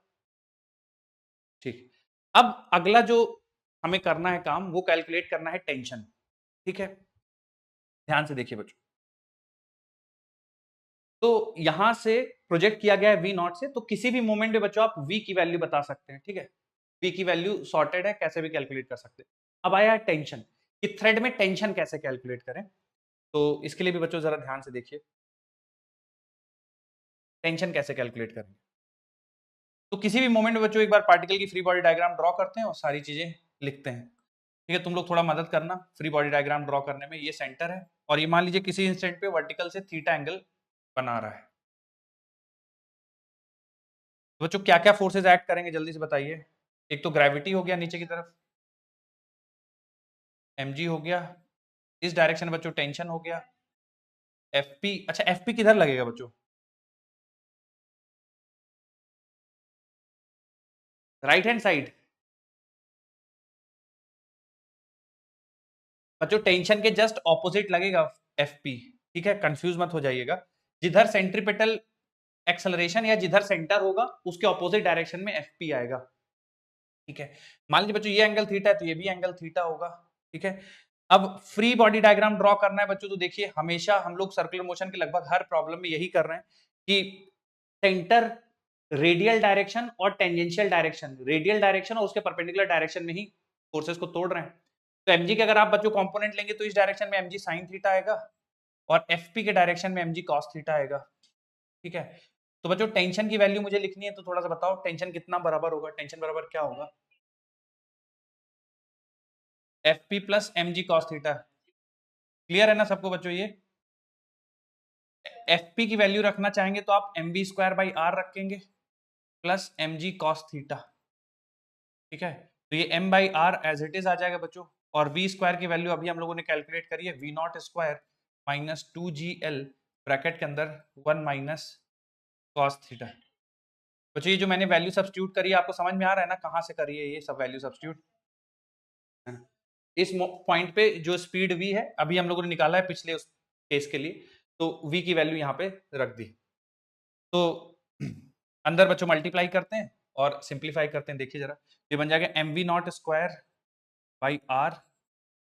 ठीक, अब अगला जो हमें करना है काम, वो कैलकुलेट करना है टेंशन। ठीक है, ध्यान से देखिए बच्चों। तो यहां से प्रोजेक्ट किया गया है V नॉट से, तो किसी भी मोमेंट में बच्चों आप V की वैल्यू बता सकते हैं। ठीक है, V की वैल्यू सॉर्टेड है, कैसे भी कैलकुलेट कर सकते हैं। अब आया टेंशन, कि थ्रेड में टेंशन कैसे कैलकुलेट करें, तो इसके लिए भी बच्चों जरा ध्यान से देखिए टेंशन कैसे कैलकुलेट करें। तो किसी भी मोमेंट में बच्चों एक बार पार्टिकल की फ्री बॉडी डायग्राम ड्रॉ करते हैं और सारी चीजें लिखते हैं। ठीक है, तुम लोग थोड़ा मदद करना फ्री बॉडी डायग्राम ड्रॉ करने में। ये सेंटर है और ये मान लीजिए किसी इंस्टेंट पे वर्टिकल से थीटा एंगल बना रहा है। तो बच्चों क्या क्या फोर्सेज एक्ट करेंगे जल्दी से बताइए। एक तो ग्रेविटी हो गया नीचे की तरफ, mg हो गया, इस डायरेक्शन में बच्चों टेंशन हो गया, fp। अच्छा fp किधर लगेगा बच्चों? Right hand side. बच्चों टेंशन के जस्ट ऑपोजिट लगेगा fp। ठीक है, कंफ्यूज मत हो जाइएगा। जिधर सेंट्रीपिटल एक्सेलरेशन या जिधर सेंटर होगा उसके ऑपोजिट डायरेक्शन में fp आएगा। ठीक है, मान लीजिए बच्चों ये एंगल थीटा है तो ये भी एंगल थीटा होगा। ठीक है, अब फ्री बॉडी डायग्राम ड्रॉ करना है बच्चों, तो देखिए हमेशा हम लोग सर्कुलर मोशन के लगभग हर प्रॉब्लम में यही कर रहे हैं कि सेंटर, रेडियल डायरेक्शन और टेंजेंशियल डायरेक्शन, रेडियल डायरेक्शन और उसके परपेंडिकुलर डायरेक्शन में ही फोर्सेस को तोड़ रहे हैं। तो mg के अगर आप बच्चों कंपोनेंट लेंगे तो इस डायरेक्शन में mg sin थीटा आएगा और fp के डायरेक्शन में mg cos थीटा आएगा। ठीक है, तो बच्चों टेंशन की वैल्यू मुझे लिखनी है, तो थोड़ा सा बताओ टेंशन कितना बराबर होगा, टेंशन बराबर क्या होगा? fp plus mg cos theta. Clear है ना सबको बच्चों? ये fp की वैल्यू रखना चाहेंगे तो आप mv²/r रखेंगे प्लस mg cos थीटा। ठीक है, तो ये m/r एज इट इज आ जाएगा बच्चों, और v स्क्वायर की वैल्यू अभी हम लोगों ने कैलकुलेट करी है, v not square minus 2gl bracket के अंदर 1 माइनस cos थीटा। बच्चों ये जो मैंने वैल्यू सब्स्टिट्यूट करी है आपको समझ में आ रहा है ना, कहाँ से करी है ये सब वैल्यू सब्स्टिट्यूट? इस पॉइंट पे जो स्पीड v है अभी हम लोगों ने निकाला है पिछले उस केस के लिए, तो v की वैल्यू यहाँ पे रख दी। तो अंदर बच्चों मल्टीप्लाई करते हैं और सिंप्लीफाई करते हैं, देखिए जरा। ये बन जाएगा mv0²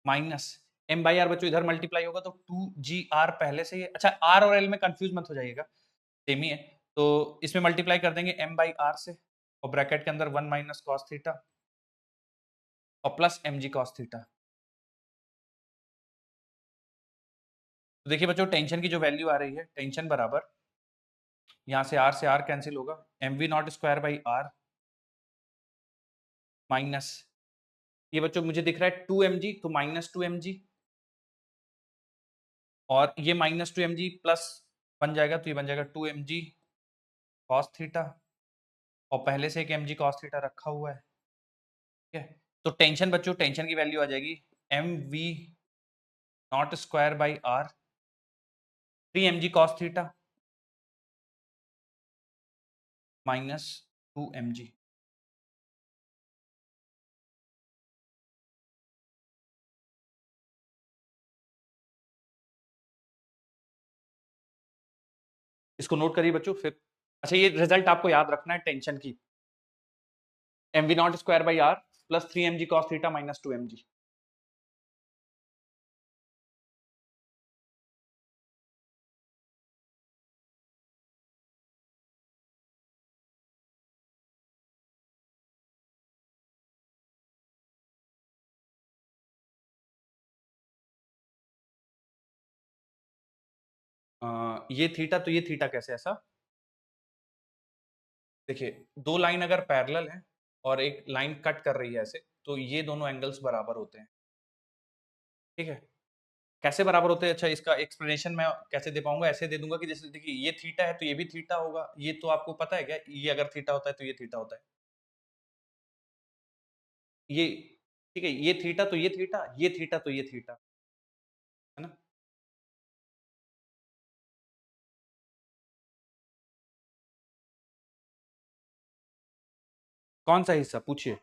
माइनस m/r, बच्चों इधर मल्टीप्लाई होगा तो 2gr पहले से ही है। अच्छा r और l में कंफ्यूज मत हो जाइएगा, सेम ही है। तो इसमें मल्टीप्लाई कर देंगे m/r से और ब्रैकेट के अंदर 1 माइनस कॉस थीटा और प्लस mg cos थीटा। तो देखिए बच्चों टेंशन की जो वैल्यू आ रही है, टेंशन बराबर यहाँ से r कैंसिल होगा, mv0²/r माइनस, ये बच्चों मुझे दिख रहा है 2mg, तो माइनस 2mg, और ये माइनस 2mg प्लस बन जाएगा, तो ये बन जाएगा 2mg cos थीटा, और पहले से एक mg cos थीटा रखा हुआ है। ठीक है, तो टेंशन बच्चों, टेंशन की वैल्यू आ जाएगी mv0²/r 3mg cos theta minus 2mg। इसको नोट करिए बच्चों फिर। अच्छा ये रिजल्ट आपको याद रखना है टेंशन की, mv0²/r plus 3mg cos theta minus 2mg। ये थीटा तो ये थीटा कैसे ऐसा? देखिए, दो लाइन अगर पैरेलल है और एक लाइन कट कर रही है ऐसे, तो ये दोनों एंगल्स बराबर होते हैं। ठीक है? कैसे बराबर होते हैं? अच्छा, इसका एक्सप्लेनेशन मैं कैसे दे पाऊंगा? ऐसे दे दूंगा कि जैसे देखिए ये थीटा है तो ये भी थीटा होगा। ये तो आपको पता है क्या? ये अगर थीटा होता है तो ये थीटा होता है। ये ठीक है, ये थीटा तो ये थीटा, ये थीटा तो ये थीटा, है ना? कौन सा हिस्सा पूछिए?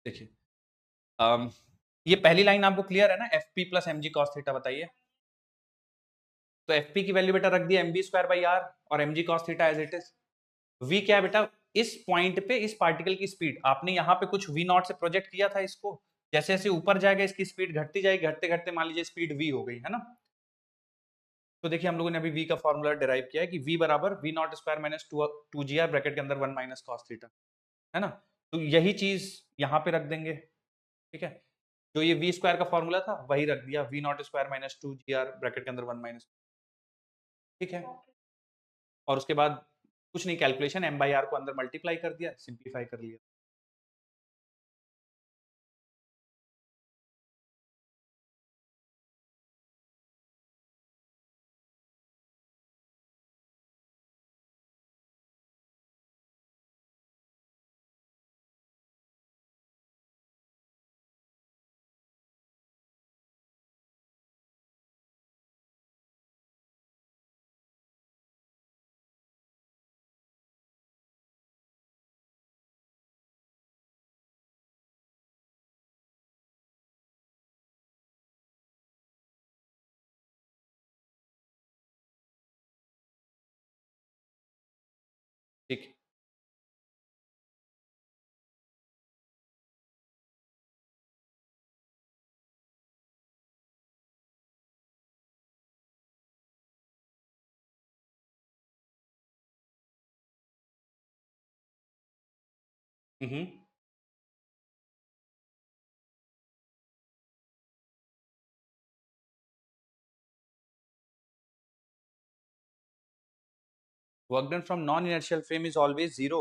देखिए, अम, ये पहली लाइन आपको क्लियर है ना? F P plus M G cos theta, बताइए। तो एफ पी की वैल्यू बेटा रख दिया M V square by R, और M G cos theta as it is. V क्या है बेटा? इस पॉइंट पे इस पार्टिकल की स्पीड, आपने यहाँ पे कुछ वी नॉट से प्रोजेक्ट किया था इसको, जैसे जैसे ऊपर जाएगा इसकी स्पीड घटती जाएगी, घटते घटते मान लीजिए स्पीड वी हो गई, है ना? तो देखिए हम लोगों ने अभी वी का फॉर्मूला डिराइव किया है कि वी बराबर V not square minus two G R bracket के अंदर वन माइनस कॉस थीटा, है ना? तो यही चीज यहाँ पे रख देंगे। ठीक है, जो ये वी स्क्वायर का फॉर्मूला था वही रख दिया, V not square minus two G R bracket के अंदर वन माइनस। ठीक है, और उसके बाद कुछ नहीं, कैलकुलेशन एम बाई आर को अंदर मल्टीप्लाई कर दिया, सिंप्लीफाई कर लिया। ठीक। Hmm. Work done from non inertial frame is always zero.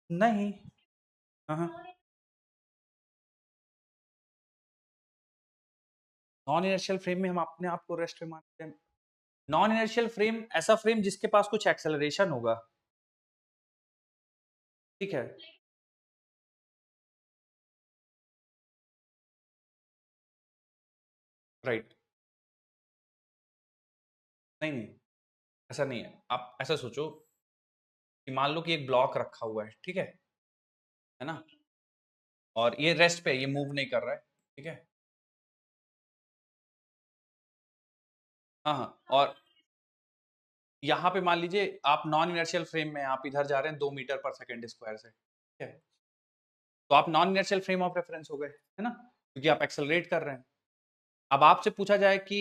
नहीं। हाँ, नॉन इनर्शियल फ्रेम में हम अपने आप को रेस्ट पे मानते हैं। नॉन इनर्शियल फ्रेम ऐसा फ्रेम जिसके पास कुछ एक्सेलरेशन होगा। ठीक है। राइट। नहीं नहीं, ऐसा नहीं है। आप ऐसा सोचो कि मान लो कि एक ब्लॉक रखा हुआ है, ठीक है ना? और ये रेस्ट पे, ये मूव नहीं कर रहा है। ठीक है। हाँ हाँ, और यहाँ पे मान लीजिए आप नॉन इनर्शियल फ्रेम में, आप इधर जा रहे हैं 2 मीटर पर सेकेंड स्क्वायर से, ठीक है? तो आप non inertial frame of reference हो गए, है ना? क्योंकि आप एक्सेलरेट कर रहे हैं। अब आपसे पूछा जाए कि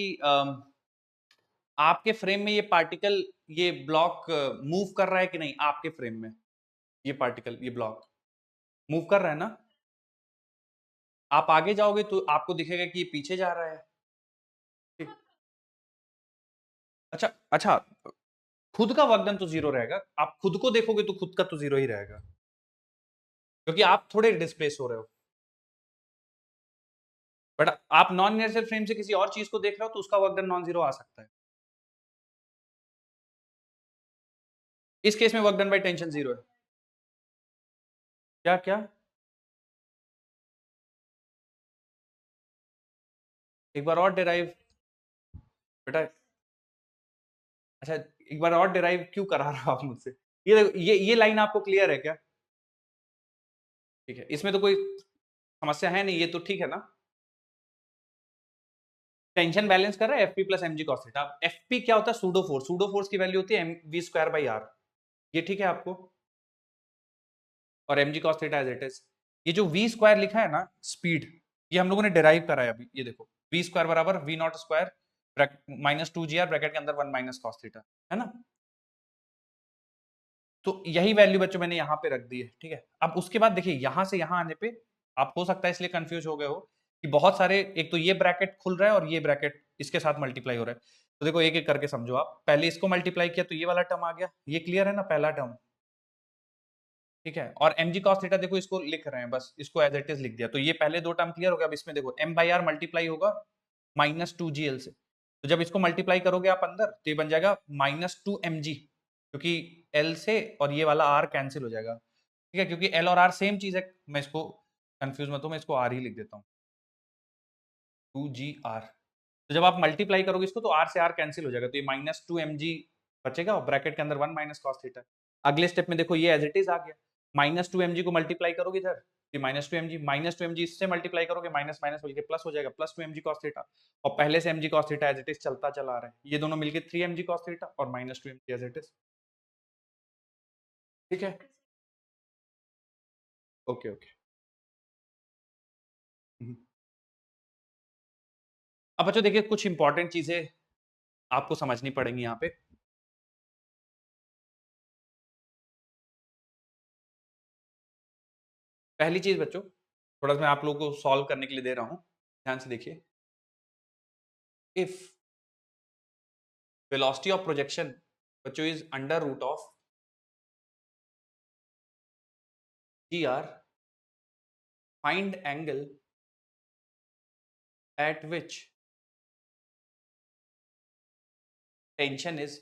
आपके फ्रेम में ये पार्टिकल, ये ब्लॉक मूव कर रहा है कि नहीं? आपके फ्रेम में ये पार्टिकल, ये ब्लॉक मूव कर रहा है ना? आप आगे जाओगे तो आपको दिखेगा कि ये पीछे जा रहा है। ठीक। अच्छा अच्छा, खुद का वर्कडन तो जीरो रहेगा, आप खुद को देखोगे तो खुद का तो जीरो ही रहेगा, क्योंकि आप थोड़े डिस्प्लेस हो रहे हो। बट आप नॉन इनर्शियल फ्रेम से किसी और चीज को देख रहे हो तो उसका वर्कडन नॉन जीरो आ सकता है। इस केस में वर्कडन बाय टेंशन जीरो है। क्या क्या? एक बार और डिराइव बेटा। अच्छा, एक बार और डिराइव क्यों करा रहा हो आप मुझसे? ये लाइन आपको क्लियर है क्या? ठीक है, इसमें तो कोई समस्या है नहीं, ये तो ठीक है ना? टेंशन बैलेंस कर रहा है F P plus M G cos theta. F P क्या होता है? Pseudo force. सूडो फोर्स की वैल्यू होती है M V square by R. ये ठीक है आपको? और M G cos theta as it is. ये जो वी स्क्वायर लिखा है ना, स्पीड, ये हम लोगों ने डिराइव करा है अभी। ये देखो, वी स्क्वायर बराबर V not square minus two G R bracket के अंदर वन माइनस कॉस थीटा, है ना? तो यही वैल्यू बच्चों मैंने यहाँ पे रख दी है। ठीक है, अब उसके बाद देखिए यहाँ से यहाँ आने पे आप हो सकता है इसलिए कंफ्यूज हो गए हो कि बहुत सारे, एक तो ये ब्रैकेट खुल रहा है और ये ब्रैकेट इसके साथ मल्टीप्लाई हो रहा है। तो देखो एक एक करके समझो, आप पहले इसको मल्टीप्लाई किया तो ये वाला टर्म आ गया, ये क्लियर है ना, पहला टर्म, ठीक है। और mg cos थीटा देखो इसको लिख रहे हैं, बस इसको एज इट इज लिख दिया, तो ये पहले दो टर्म क्लियर हो गया। अब इसमें देखो m बाई आर मल्टीप्लाई होगा -2gl से, तो जब इसको मल्टीप्लाई करोगे आप अंदर तो ये बन जाएगा -2mg, क्योंकि l से और ये वाला r कैंसिल हो जाएगा, ठीक है, क्योंकि l और r सेम चीज है। मैं इसको कंफ्यूज मत हो, मैं इसको r ही लिख देता हूँ, 2gr। तो जब आप मल्टीप्लाई करोगे इसको तो r से r कैंसिल हो जाएगा, तो ये -2mg बचेगा और ब्रैकेट के अंदर 1 माइनस कॉस थीटा। अगले स्टेप में देखो ये एज इट इज आ गया, -2mg को मल्टीप्लाई करोगे इधर, ये -2mg इससे मल्टीप्लाई करोगे, माइनस माइनस मिलके प्लस हो जाएगा, +2mg cos थीटा। और पहले से mg cos theta as it is चलता चला आ रहा है, ये दोनों मिलके 3mg cos थीटा और -2mg एज इट इज, ठीक है। Okay okay. अब बच्चों देखिए कुछ इंपॉर्टेंट चीजें आपको समझनी पड़ेंगी यहाँ पे। पहली चीज बच्चों, थोड़ा सा मैं आप लोगों को सॉल्व करने के लिए दे रहा हूं, ध्यान से देखिए। इफ velocity of projection बच्चों is under root of gr, find angle at which tension is।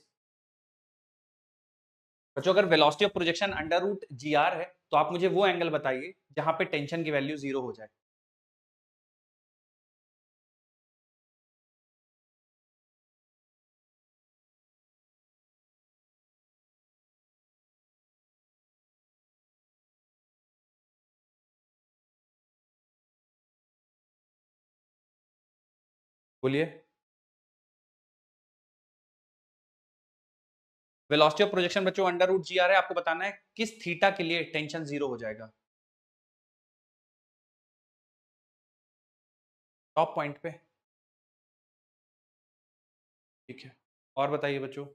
बच्चों अगर velocity of projection under root G R है तो आप मुझे वो एंगल बताइए जहां पे टेंशन की वैल्यू 0 हो जाए। बोलिए। वेलोसिटी ऑफ प्रोजेक्शन बच्चों अंडर रूट जी आर है, आपको बताना है किस थीटा के लिए टेंशन 0 हो जाएगा। टॉप पॉइंट पे, ठीक है। और बताइए बच्चों।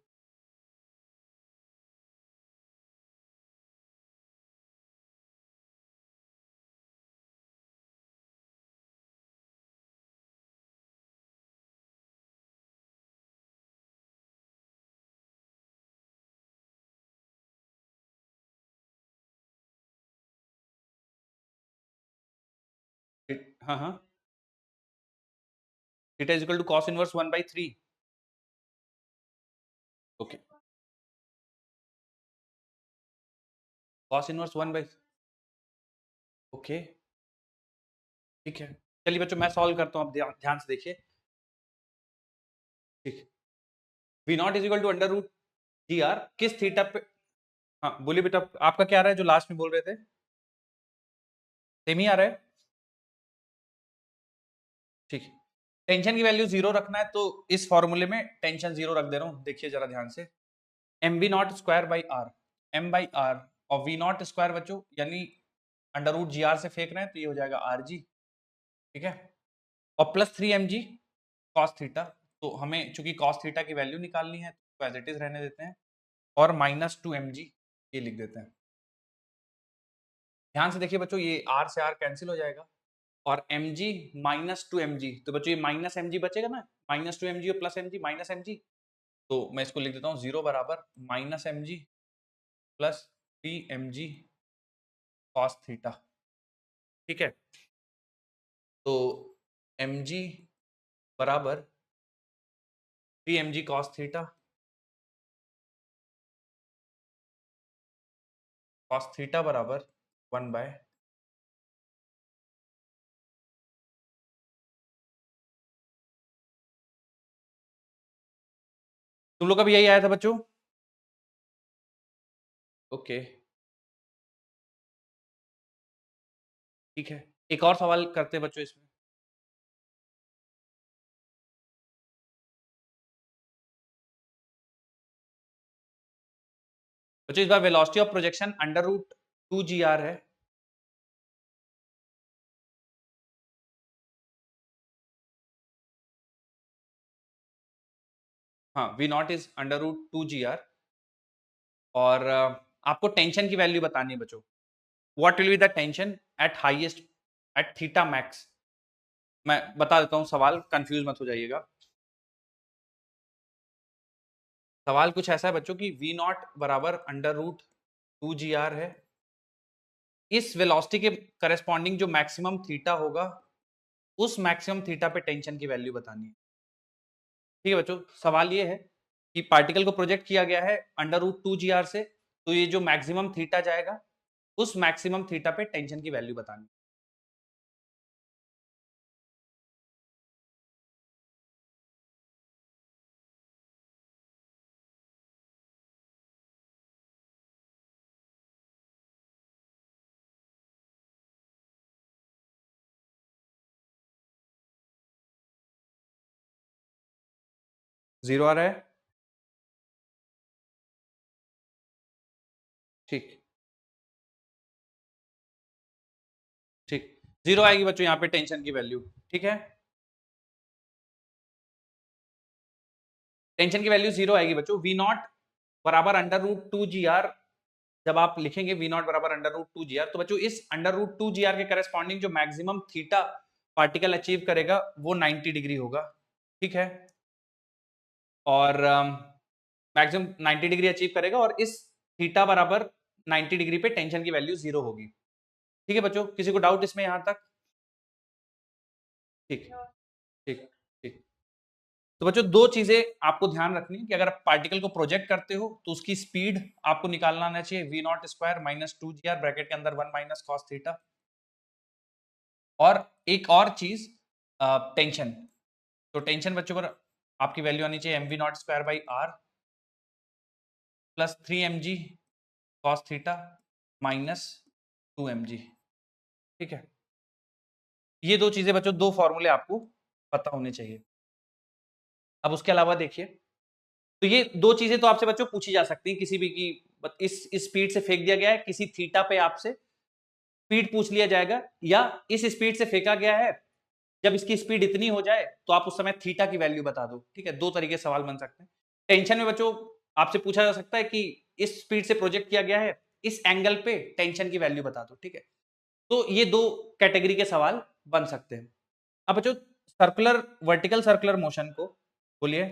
हाँ हाँ, theta is equal to cos inverse 1/3। Okay, cos inverse 1/, okay, ठीक है। चलिए बच्चों मैं सॉल्व करता हूँ, आप ध्यान से देखिए, ठीक। V not is equal to under root G R किस थीटा पे। हाँ बोलिए बेटा, आपका क्या आ रहा है जो लास्ट में बोल रहे थे, सेम ही आ रहा है, ठीक है। टेंशन की वैल्यू 0 रखना है तो इस फॉर्मूले में टेंशन 0 रख दे रहा हूं, देखिए जरा ध्यान से। M V not square by R, M by R, और वी नॉट स्क्वायर बच्चों यानी अंडर रूट जी आर से फेंक रहे हैं तो ये हो जाएगा आर जी, ठीक है। और +3mg कॉस थीटा, तो हमें चूंकि कॉस थीटा की वैल्यू निकालनी है तो एज इट इज रहने देते हैं, और -2mg ये लिख देते हैं। ध्यान से देखिए बच्चों, ये r से r कैंसिल हो जाएगा और mg -2mg, तो बच्चों ये -mg बचेगा ना, -2mg और +mg -mg, तो मैं इसको लिख देता हूँ 0 बराबर -mg plus 3mg cos theta, ठीक है। तो mg बराबर 3mg cos theta, cos theta बराबर 1/, तुम लोग का भी यही आया था बच्चों, ओके, ठीक है। एक और सवाल करते हैं बच्चों इसमें। बच्चों इस बार velocity of projection under root 2gr है, हाँ V not is under root 2gr, और आपको टेंशन की वैल्यू बतानी है बच्चों, what will be the tension at highest at theta max. मैं बता देता हूं सवाल, कंफ्यूज मत हो जाइएगा। सवाल कुछ ऐसा है बच्चों की v नॉट बराबर अंडर रूट 2gr है, इस वेलोसिटी के करस्पॉन्डिंग जो मैक्सिमम थीटा होगा उस मैक्सिमम थीटा पे टेंशन की वैल्यू बतानी है। ठीक है बच्चों, सवाल ये है कि पार्टिकल को प्रोजेक्ट किया गया है अंडर रूट 2gr से, तो ये जो मैक्सिमम थीटा जाएगा उस मैक्सिमम थीटा पे टेंशन की वैल्यू बतानी है। जीरो आ रहा है? ठीक ठीक, जीरो आएगी बच्चों यहाँ पे टेंशन की वैल्यू। ठीक है, टेंशन की वैल्यू जीरो आएगी बच्चों। वी नॉट बराबर अंडर रूट 2gr, जब आप लिखेंगे वी नॉट बराबर अंडर रूट 2gr, तो बच्चों इस अंडर रूट 2gr के करस्पॉन्डिंग जो मैक्सिमम थीटा पार्टिकल अचीव करेगा वो 90 डिग्री होगा। ठीक है, और मैक्सिमम 90 डिग्री अचीव करेगा और इस थीटा बराबर 90 डिग्री पे टेंशन की वैल्यू जीरो होगी। ठीक है बच्चों, किसी को डाउट इसमें यहां तक? ठीक ठीक ठीक। तो बच्चों दो चीजें आपको ध्यान रखनी है कि अगर आप पार्टिकल को प्रोजेक्ट करते हो तो उसकी स्पीड आपको निकालना आना चाहिए V not square minus 2gr bracket के अंदर 1 माइनस कॉस थीटा। और एक और चीज, टेंशन। तो टेंशन बच्चों पर आपकी वैल्यू आनी चाहिए M V not square by R plus 3mg cos theta minus 2mg। ठीक है, ये दो चीजें बच्चों, दो फॉर्मूले आपको पता होने चाहिए। अब उसके अलावा देखिए, तो ये दो चीजें तो आपसे बच्चों पूछी जा सकती हैं किसी भी की, इस स्पीड से फेंक दिया गया है किसी थीटा पे, आपसे स्पीड पूछ लिया जाएगा, या इस स्पीड से फेंका गया है, जब इसकी स्पीड इतनी हो जाए तो आप उस समय थीटा की वैल्यू बता दो। ठीक है, दो तरीके से सवाल बन सकते हैं। टेंशन में बच्चों आपसे पूछा जा सकता है कि इस स्पीड से प्रोजेक्ट किया गया है, इस एंगल पे टेंशन की वैल्यू बता दो। ठीक है, तो ये दो कैटेगरी के सवाल बन सकते हैं। अब बच्चों सर्कुलर, वर्टिकल सर्कुलर मोशन को बोलिए।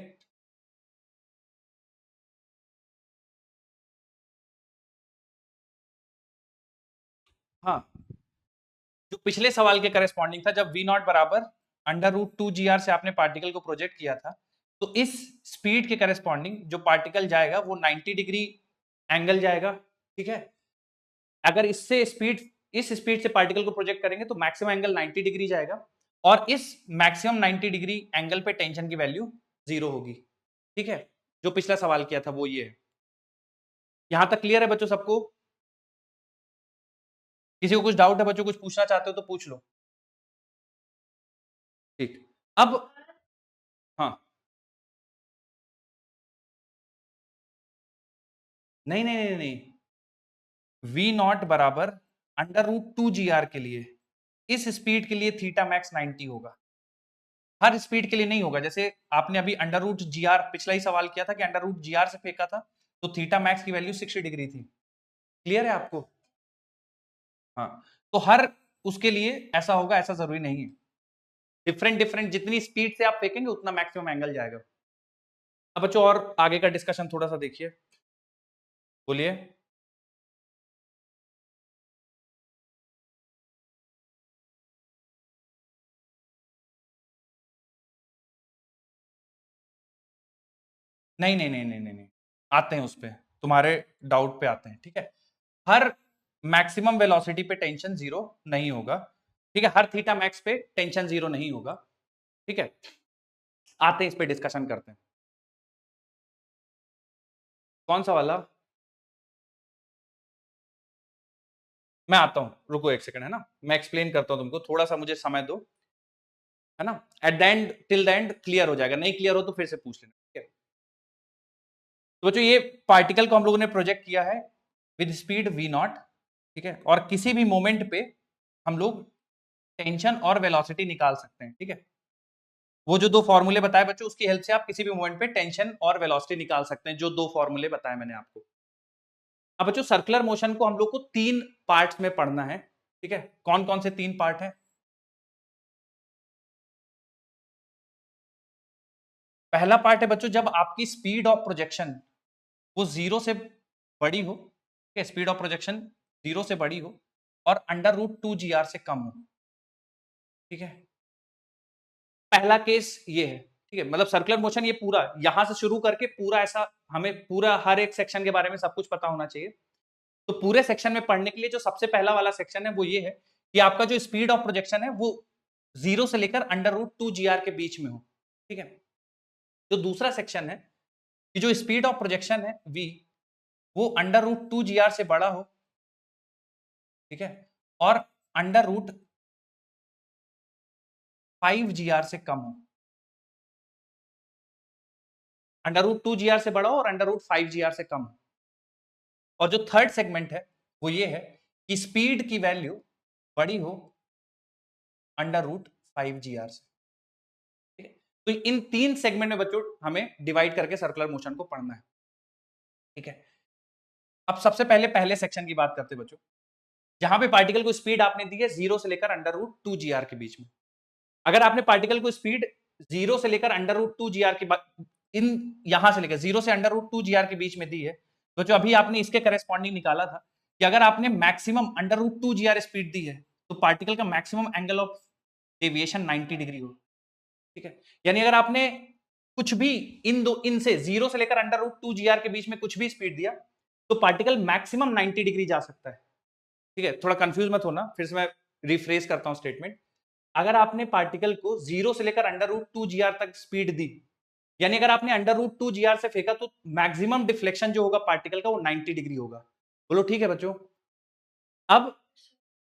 हाँ, जो पिछले सवाल के करस्पॉन्डिंग था, जब वी नॉट बराबर अंडर रूट 2gr से आपने पार्टिकल को प्रोजेक्ट किया था, तो इस स्पीड के करस्पॉन्डिंग जो पार्टिकल जाएगा वो 90 डिग्री एंगल जाएगा। ठीक है, अगर इससे स्पीड, इस स्पीड से पार्टिकल को प्रोजेक्ट करेंगे तो मैक्सिमम एंगल 90 डिग्री जाएगा, और इस मैक्सिमम 90 डिग्री एंगल पे टेंशन की वैल्यू जीरो होगी। ठीक है, जो पिछला सवाल किया था वो ये है। यहां तक क्लियर है बच्चों सबको? किसी को कुछ डाउट है बच्चों, कुछ पूछना चाहते हो तो पूछ लो। ठीक, अब हाँ, नहीं नहीं नहीं नहीं, वी नॉट बराबर अंडर रूट 2gr के लिए, इस स्पीड के लिए थीटा मैक्स 90 होगा, हर स्पीड के लिए नहीं होगा। जैसे आपने अभी अंडर रूट जी आर, पिछला ही सवाल किया था कि अंडर रूट जी आर से फेंका था, तो थीटा मैक्स की वैल्यू 60 डिग्री थी। क्लियर है आपको? हाँ, तो हर उसके लिए ऐसा होगा, ऐसा जरूरी नहीं है। डिफरेंट डिफरेंट जितनी स्पीड से आप फेंकेंगे उतना मैक्सिमम एंगल जाएगा। अब बच्चों और आगे का डिस्कशन थोड़ा सा देखिए, बोलिए। नहीं नहीं नहीं नहीं नहीं नहीं, आते हैं उस पे, तुम्हारे डाउट पे आते हैं। ठीक है, हर मैक्सिमम वेलोसिटी पे टेंशन जीरो नहीं होगा। ठीक है, हर थीटा मैक्स पे टेंशन जीरो नहीं होगा। ठीक है, आते हैं इस पे, डिस्कशन करते हैं। कौन सा वाला? मैं आता हूं, रुको एक सेकंड, है ना, मैं एक्सप्लेन करता हूं तुमको, थोड़ा सा मुझे समय दो, है ना। At the end, till the end clear हो जाएगा, नहीं क्लियर हो तो फिर से पूछ लेना। ठीक है, तो बच्चों ये पार्टिकल को हम लोगों ने प्रोजेक्ट किया है विद स्पीड वी नॉट। ठीक है, और किसी भी मोमेंट पे हम लोग टेंशन और वेलोसिटी निकाल सकते हैं। ठीक है, वो जो दो फॉर्मूले बताए बच्चों, उसकी हेल्प से आप किसी भी मोमेंट पे टेंशन और वेलोसिटी निकाल सकते हैं, जो दो फॉर्मूले बताए मैंने आपको। अब बच्चों सर्कुलर मोशन को हम लोग को तीन पार्ट्स में पढ़ना है। ठीक है, कौन कौन से तीन पार्ट है? पहला पार्ट है बच्चों जब आपकी स्पीड ऑफ प्रोजेक्शन वो 0 से बड़ी हो, ठीक है, स्पीड ऑफ प्रोजेक्शन 0 से बड़ी हो और √2 GR से कम हो, ठीक है। पहला केस ये है, ठीक है, मतलब सर्कुलर मोशन ये पूरा यहां से शुरू करके पूरा ऐसा हमें पूरा हर एक सेक्शन के बारे में सब कुछ पता होना चाहिए। तो पूरे सेक्शन में पढ़ने के लिए जो सबसे पहला वाला सेक्शन है वो ये है कि आपका जो स्पीड ऑफ प्रोजेक्शन है वो 0 से लेकर √2 GR के बीच में हो, ठीक है। जो दूसरा सेक्शन है कि जो स्पीड ऑफ प्रोजेक्शन है v वो √2 GR से बड़ा हो, ठीक है, और √5 GR से कम हो। √2 GR से बड़ा हो और √5 GR से कम हो। और जो थर्ड सेगमेंट है वो ये है कि स्पीड की वैल्यू बड़ी हो √5 GR से, ठीक है। तो इन 3 सेगमेंट में बच्चों हमें डिवाइड करके सर्कुलर मोशन को पढ़ना है, ठीक है। अब सबसे पहले सेक्शन की बात करते हैं बच्चों, जहां पे पार्टिकल को स्पीड आपने दी है 0 से लेकर √2 GR के बीच में। अगर आपने पार्टिकल को स्पीड 0 से लेकर √2 GR के इन यहां से लेकर 0 से √2 GR के बीच में दी है, तो जो अभी आपने इसके करेस्पॉन्डिंग निकाला था कि अगर आपने मैक्सिमम √2 GR स्पीड दी है तो पार्टिकल का maximum angle of deviation 90 degree हो, ठीक है। यानी अगर आपने कुछ भी इनसे 0 से लेकर √2 GR के बीच में कुछ भी स्पीड दिया तो पार्टिकल मैक्सिमम 90 डिग्री जा सकता है, ठीक है। थोड़ा कंफ्यूज मत होना, फिर से मैं रिफ्रेश करता हूं स्टेटमेंट। अगर आपने पार्टिकल को 0 से लेकर √2 GR तक स्पीड दी, यानी अगर आपने √2 GR से फेंका तो मैक्सिमम डिफ्लेक्शन जो होगा पार्टिकल का वो 90 डिग्री होगा। बोलो ठीक है बच्चों। अब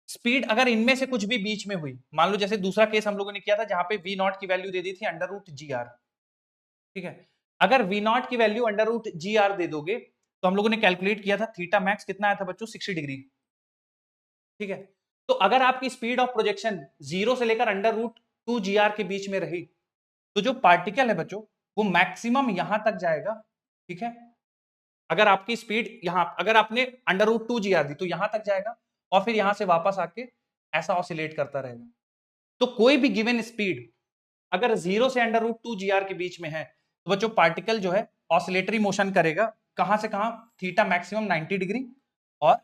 स्पीड अगर इनमें से कुछ भी बीच में हुई, मान लो जैसे दूसरा केस हम लोगों ने किया था जहां पे v0 की वैल्यू दे दी थी √GR, ठीक है। अगर v0 की वैल्यू √GR दे दोगे तो हम लोगों ने कैलकुलेट किया था थीटा मैक्स कितना आया था बच्चों, 60 डिग्री, ठीक है। तो अगर आपकी स्पीड ऑफ प्रोजेक्शन 0 से लेकर √2 GR के बीच में रही तो जो पार्टिकल है बच्चों वो मैक्सिमम यहां तक जाएगा, ठीक है। अगर आपकी स्पीड यहां अगर आपने √2 GR दी तो यहां तक जाएगा और फिर यहां से वापस आके ऐसा ऑसिलेट करता रहेगा। तो कोई भी गिवन स्पीड अगर 0 से √2 GR के बीच में है तो बच्चों पार्टिकल जो है ऑसिलेटरी मोशन करेगा, कहां से कहां, थीटा मैक्सिमम 90 डिग्री और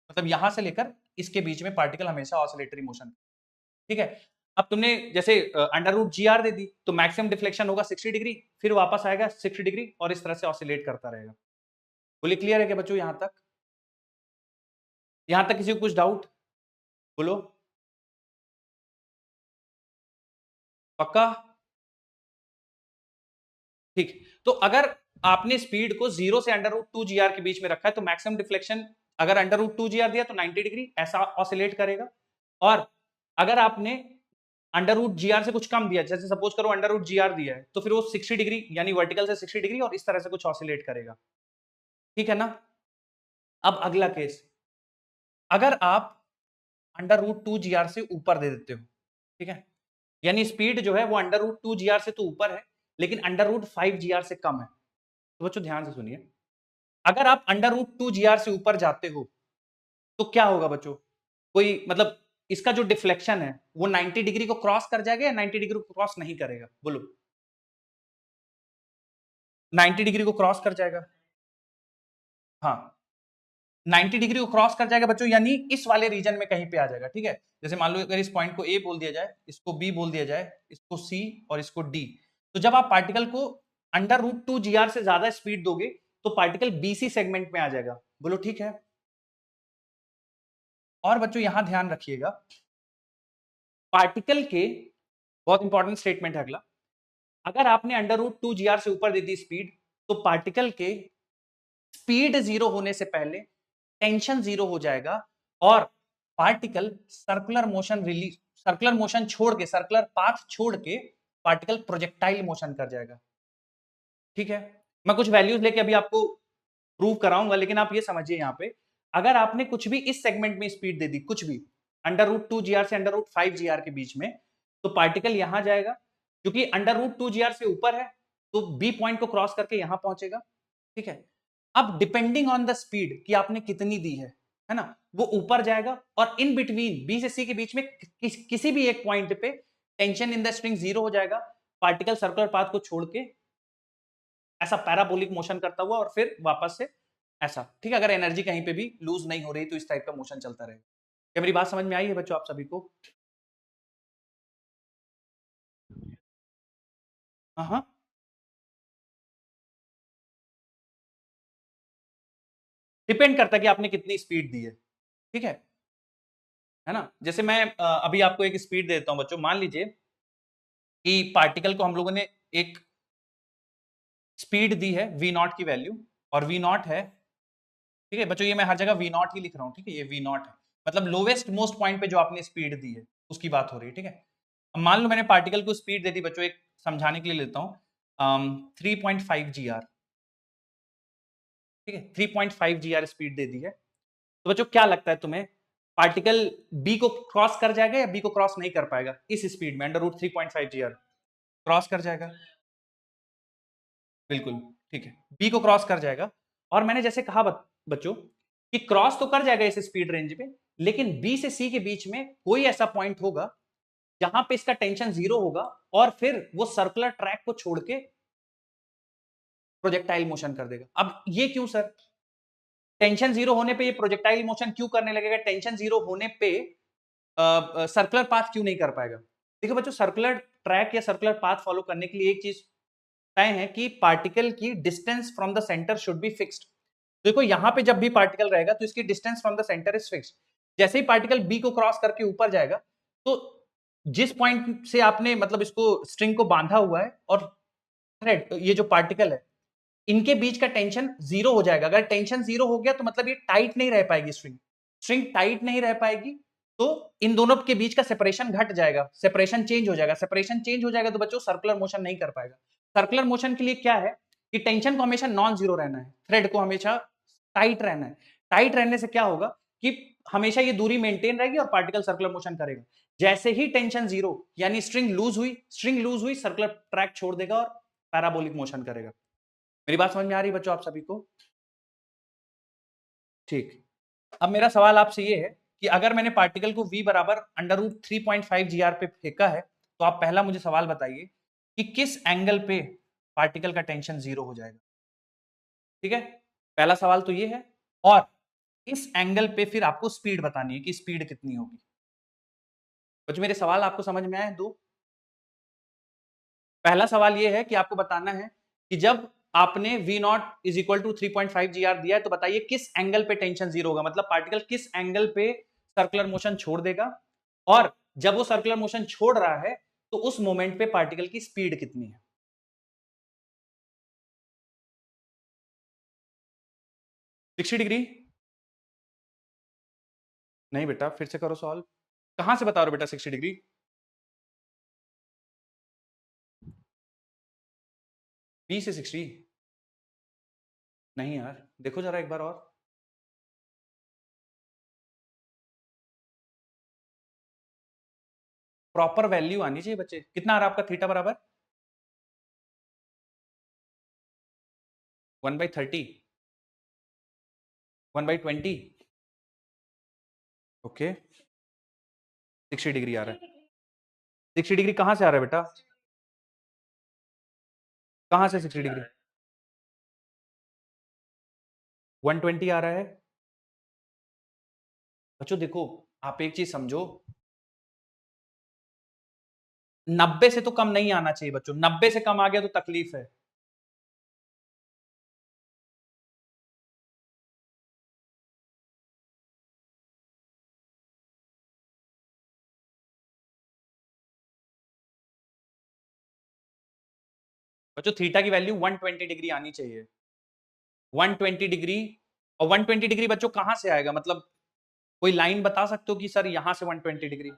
मतलब यहां से लेकर इसके बीच में पार्टिकल हमेशा ऑसिलेटरी मोशन, ठीक है। अब तुमने जैसे √GR दे दी तो मैक्सिमम डिफ्लेक्शन होगा 60 डिग्री, फिर वापस आएगा 60 डिग्री और इस तरह से ऑसिलेट करता रहेगा। बोलिए क्लियर है क्या बच्चों यहां तक? यहां तक किसी को कुछ डाउट? बोलो पक्का? ठीक। तो अगर आपने स्पीड को 0 से √2 GR के बीच में रखा है तो मैक्सिमम डिफ्लेक्शन अगर √2 GR दिया तो 90 डिग्री ऐसा ऑसिलेट करेगा। और अगर आपने √GR से कुछ कम दिया, जैसे सपोज करो √GR दिया है तो फिर वो 60 डिग्री यानी वर्टिकल से 60 डिग्री और इस तरह से कुछ ऑसिलेट करेगा, ठीक है ना। अब अगला केस, अगर आप √2 GR से ऊपर दे देते हो, ठीक है, यानी स्पीड जो है वो √2 GR से तो ऊपर है लेकिन √5 GR से कम है। तो बच्चों ध्यान से सुनिए, अगर आप √2 GR से ऊपर जाते हो तो क्या होगा बच्चों, कोई मतलब इसका जो डिफ्लेक्शन है वो 90 डिग्री को क्रॉस कर जाएगा या 90 डिग्री को क्रॉस नहीं करेगा? बोलो 90 डिग्री को क्रॉस कर जाएगा। हाँ 90 डिग्री को क्रॉस कर जाएगा बच्चों, यानी इस वाले रीजन में कहीं पे आ जाएगा, ठीक है। जैसे मान लो अगर इस पॉइंट को ए बोल दिया जाए, इसको बी बोल दिया जाए, इसको सी और इसको डी, तो जब आप पार्टिकल को √2 GR से ज्यादा स्पीड दोगे तो पार्टिकल बीसी सेगमेंट में आ जाएगा। बोलो ठीक है। और बच्चों यहां ध्यान रखिएगा, पार्टिकल के बहुत इंपॉर्टेंट स्टेटमेंट है अगला, अगर आपने √2 GR से ऊपर दे दी स्पीड तो पार्टिकल के स्पीड 0 होने से पहले टेंशन 0 हो जाएगा और पार्टिकल सर्कुलर मोशन छोड़ के, सर्कुलर पाथ छोड़ के पार्टिकल प्रोजेक्टाइल मोशन कर जाएगा, ठीक है। मैं कुछ वैल्यूज लेके अभी आपको प्रूव कराऊंगा, लेकिन आप ये समझिए यहां पे अगर आपने कुछ भी इस सेगमेंट में स्पीड दे दी, कुछ भी √2 GR से √5 GR के बीच में, तो पार्टिकल यहां जाएगा, क्योंकि √2 GR से ऊपर है तो बी पॉइंट को क्रॉस करके यहां पहुंचेगा, ठीक है। अब डिपेंडिंग ऑन द स्पीड कि आपने कितनी दी है ना, वो ऊपर जाएगा और इन बिटवीन बी से सी के बीच में किसी भी एक पॉइंट पे टेंशन इन द स्ट्रिंग 0 हो जाएगा पार्टिकल सर्कुलर पाथ को छोड़ के ऐसा पैराबोलिक मोशन करता हुआ और फिर वापस से ऐसा, ठीक है। अगर एनर्जी कहीं पे भी लूज नहीं हो रही तो इस टाइप का मोशन चलता रहेगा। क्या मेरी बात समझ में आई है बच्चों आप सभी को? हाँ हाँ, डिपेंड करता है कि आपने कितनी स्पीड दी है, ठीक है ना। जैसे मैं अभी आपको एक स्पीड देता हूं बच्चों, मान लीजिए कि पार्टिकल को हम लोगों ने एक स्पीड दी है वी नॉट की वैल्यू, और वी नॉट है, ठीक है बच्चों, ये मैं हर जगह वी नॉट ही लिख रहा हूँ, ठीक है, ये वी नॉट है, मतलब लोवेस्ट मोस्ट पॉइंट पे जो आपने स्पीड दी है उसकी बात हो रही है, ठीक है। अब मान लो मैंने पार्टिकल को स्पीड दे दी बच्चों, एक समझाने के लिए लेता हूँ 3.5 जी आर, ठीक है, 3.5 जी आर स्पीड दे दी है। तो बच्चों क्या लगता है तुम्हें, पार्टिकल बी को क्रॉस कर जाएगा या बी को क्रॉस नहीं कर पाएगा इस स्पीड में, under root 3.5 G R? Cross कर जाएगा, बिल्कुल, ठीक है, बी को क्रॉस कर जाएगा। और मैंने जैसे कहा बच्चों कि क्रॉस तो कर जाएगा इस स्पीड रेंज में, लेकिन बी से सी के बीच में कोई ऐसा पॉइंट होगा जहां पे इसका टेंशन जीरो होगा, और फिर वो सर्कुलर ट्रैक को छोड़ के प्रोजेक्टाइल मोशन कर देगा। अब ये क्यों सर, टेंशन जीरो होने पे ये प्रोजेक्टाइल मोशन क्यों करने लगेगा, टेंशन जीरो होने पे सर्कुलर पाथ क्यों नहीं कर पाएगा? देखो बच्चों, सर्कुलर ट्रैक या सर्कुलर पाथ फॉलो करने के लिए एक चीज तय है कि पार्टिकल की distance from the centre should be fixed. देखो यहां पे जब भी पार्टिकल रहेगा तो इसकी distance from the centre is fixed. जैसे ही पार्टिकल बी को क्रॉस करके ऊपर जाएगा, तो जिस पॉइंट से आपने मतलब इसको स्ट्रिंग को बांधा हुआ है और थ्रेड, ये जो पार्टिकल है, इनके बीच का टेंशन जीरो हो जाएगा। अगर टेंशन जीरो हो गया तो मतलब ये टाइट नहीं रह पाएगी स्ट्रिंग, स्ट्रिंग टाइट नहीं रह पाएगी, तो इन दोनों के बीच का सेपरेशन घट जाएगा, सेपरेशन चेंज हो जाएगा, सेपरेशन चेंज हो जाएगा तो बच्चों सर्कुलर मोशन नहीं कर पाएगा। सर्कुलर मोशन के लिए क्या है कि टेंशन को हमेशा नॉन जीरो रहना है, थ्रेड को हमेशा टाइट रहना है। टाइट रहने से क्या होगा कि हमेशा ये दूरी मेंटेन रहेगी और पार्टिकल सर्कुलर मोशन करेगा। जैसे ही टेंशन जीरो यानी स्ट्रिंग लूज हुई, स्ट्रिंग लूज हुई, सर्कुलर ट्रैक छोड़ देगा और पैराबोलिक मोशन करेगा। मेरी बात समझ में आ रही है बच्चों आप सभी को? ठीक। अब मेरा सवाल आपसे ये है कि अगर मैंने पार्टिकल को v बराबर अंडर रूट 3.5 जी आर पे फेंका है, तो आप पहला मुझे सवाल बताइए कि किस एंगल पे पार्टिकल का टेंशन जीरो हो जाएगा, ठीक है। पहला सवाल तो ये है, और इस एंगल पे फिर आपको स्पीड बतानी है कि स्पीड कितनी होगी। बच्चों मेरे सवाल आपको समझ में आए? दो, पहला सवाल यह है कि आपको बताना है कि जब आपने v not is equal to 3.5 G R दिया है, तो बताइए किस एंगल पे टेंशन जीरो होगा, मतलब पार्टिकल किस एंगल पे सर्कुलर मोशन छोड़ देगा, और जब वो सर्कुलर मोशन छोड़ रहा है तो उस मोमेंट पे पार्टिकल की स्पीड कितनी है। 60 डिग्री? नहीं बेटा, फिर से करो सॉल्व। कहां से बता रहे हो बेटा 60 डिग्री? बी से 60? नहीं यार, देखो जरा एक बार और। प्रॉपर वैल्यू आनी चाहिए बच्चे। कितना आ रहा है आपका थीटा बराबर? 1/30? 1/20? ओके, 60 डिग्री आ रहा है। 60 डिग्री कहां से आ रहा है बेटा? कहां से 60 डिग्री? 120 आ रहा है। बच्चों देखो, आप एक चीज समझो, 90 से तो कम नहीं आना चाहिए बच्चों, 90 से कम आ गया तो तकलीफ है। बच्चों थीटा की वैल्यू 120 डिग्री आनी चाहिए, 120 डिग्री। और 120 डिग्री बच्चों कहां से आएगा, मतलब कोई लाइन बता सकते हो कि सर यहां से 120 डिग्री?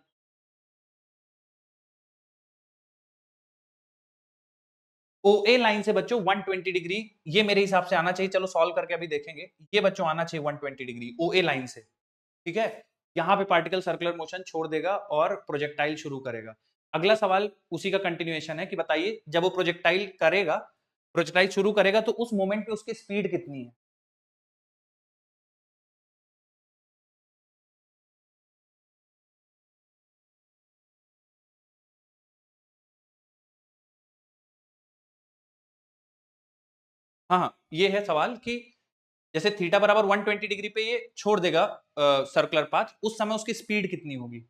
ओ ए लाइन से बच्चों 120 डिग्री, ये मेरे हिसाब से आना चाहिए, चलो सॉल्व करके अभी देखेंगे। ये बच्चों आना चाहिए 120 डिग्री ओ ए लाइन से, ठीक है। यहां पे पार्टिकल सर्कुलर मोशन छोड़ देगा और प्रोजेक्टाइल शुरू करेगा। अगला सवाल उसी का कंटिन्यूएशन है कि बताइए जब वो प्रोजेक्टाइल करेगा, प्रोजेक्टाइल शुरू करेगा, तो उस मोमेंट पे उसकी स्पीड कितनी है। हाँ, ये है सवाल कि जैसे थीटा बराबर 120 डिग्री पे ये छोड़ देगा सर्कुलर पाथ, उस समय उसकी स्पीड कितनी होगी?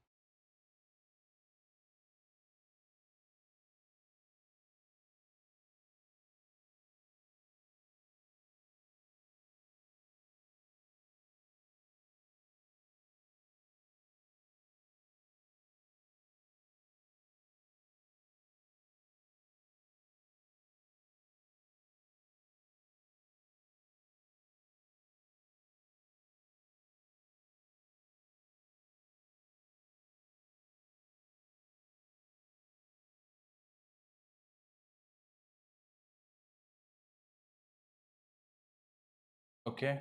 ओके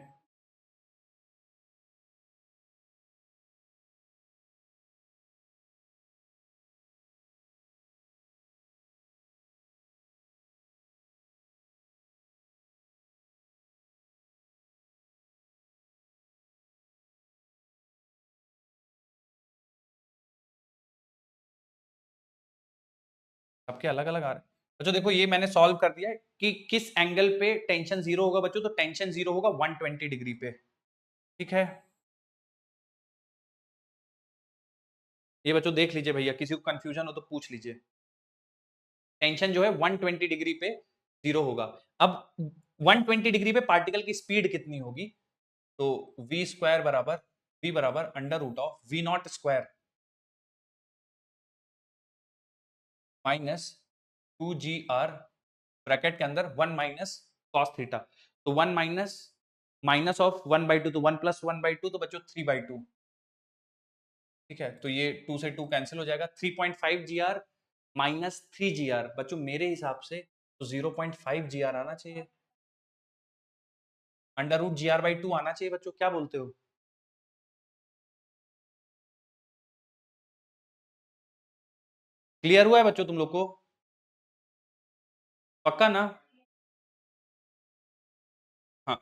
सबके अलग अलग आ रहे हैं बच्चों। देखो ये मैंने सॉल्व कर दिया है कि किस एंगल पे टेंशन जीरो होगा बच्चों। तो टेंशन जीरो होगा 120 डिग्री पे, ठीक है। ये बच्चों देख लीजिए भैया, किसी को कंफ्यूजन हो तो पूछ लीजिए। टेंशन जो है 120 डिग्री पे जीरो होगा। अब 120 डिग्री पे पार्टिकल की स्पीड कितनी होगी? तो v स्क्वायर बराबर v बराबर under root of v not square minus 2gr bracket के अंदर 1 माइनस कॉस थीटा। तो 1 माइनस माइनस ऑफ 1/2 तो 1 प्लस 1/2 तो बच्चों 3/2, ठीक है। तो ये 2 से 2 कैंसिल हो जाएगा। 3.5 gr माइनस 3 gr बच्चों मेरे हिसाब से तो 0.5 gr आना चाहिए। अंडर रूट gr/2 आना चाहिए बच्चों, क्या बोलते हो? क्लियर हुआ है बच्चों तुम लोग को? पक्का ना? हाँ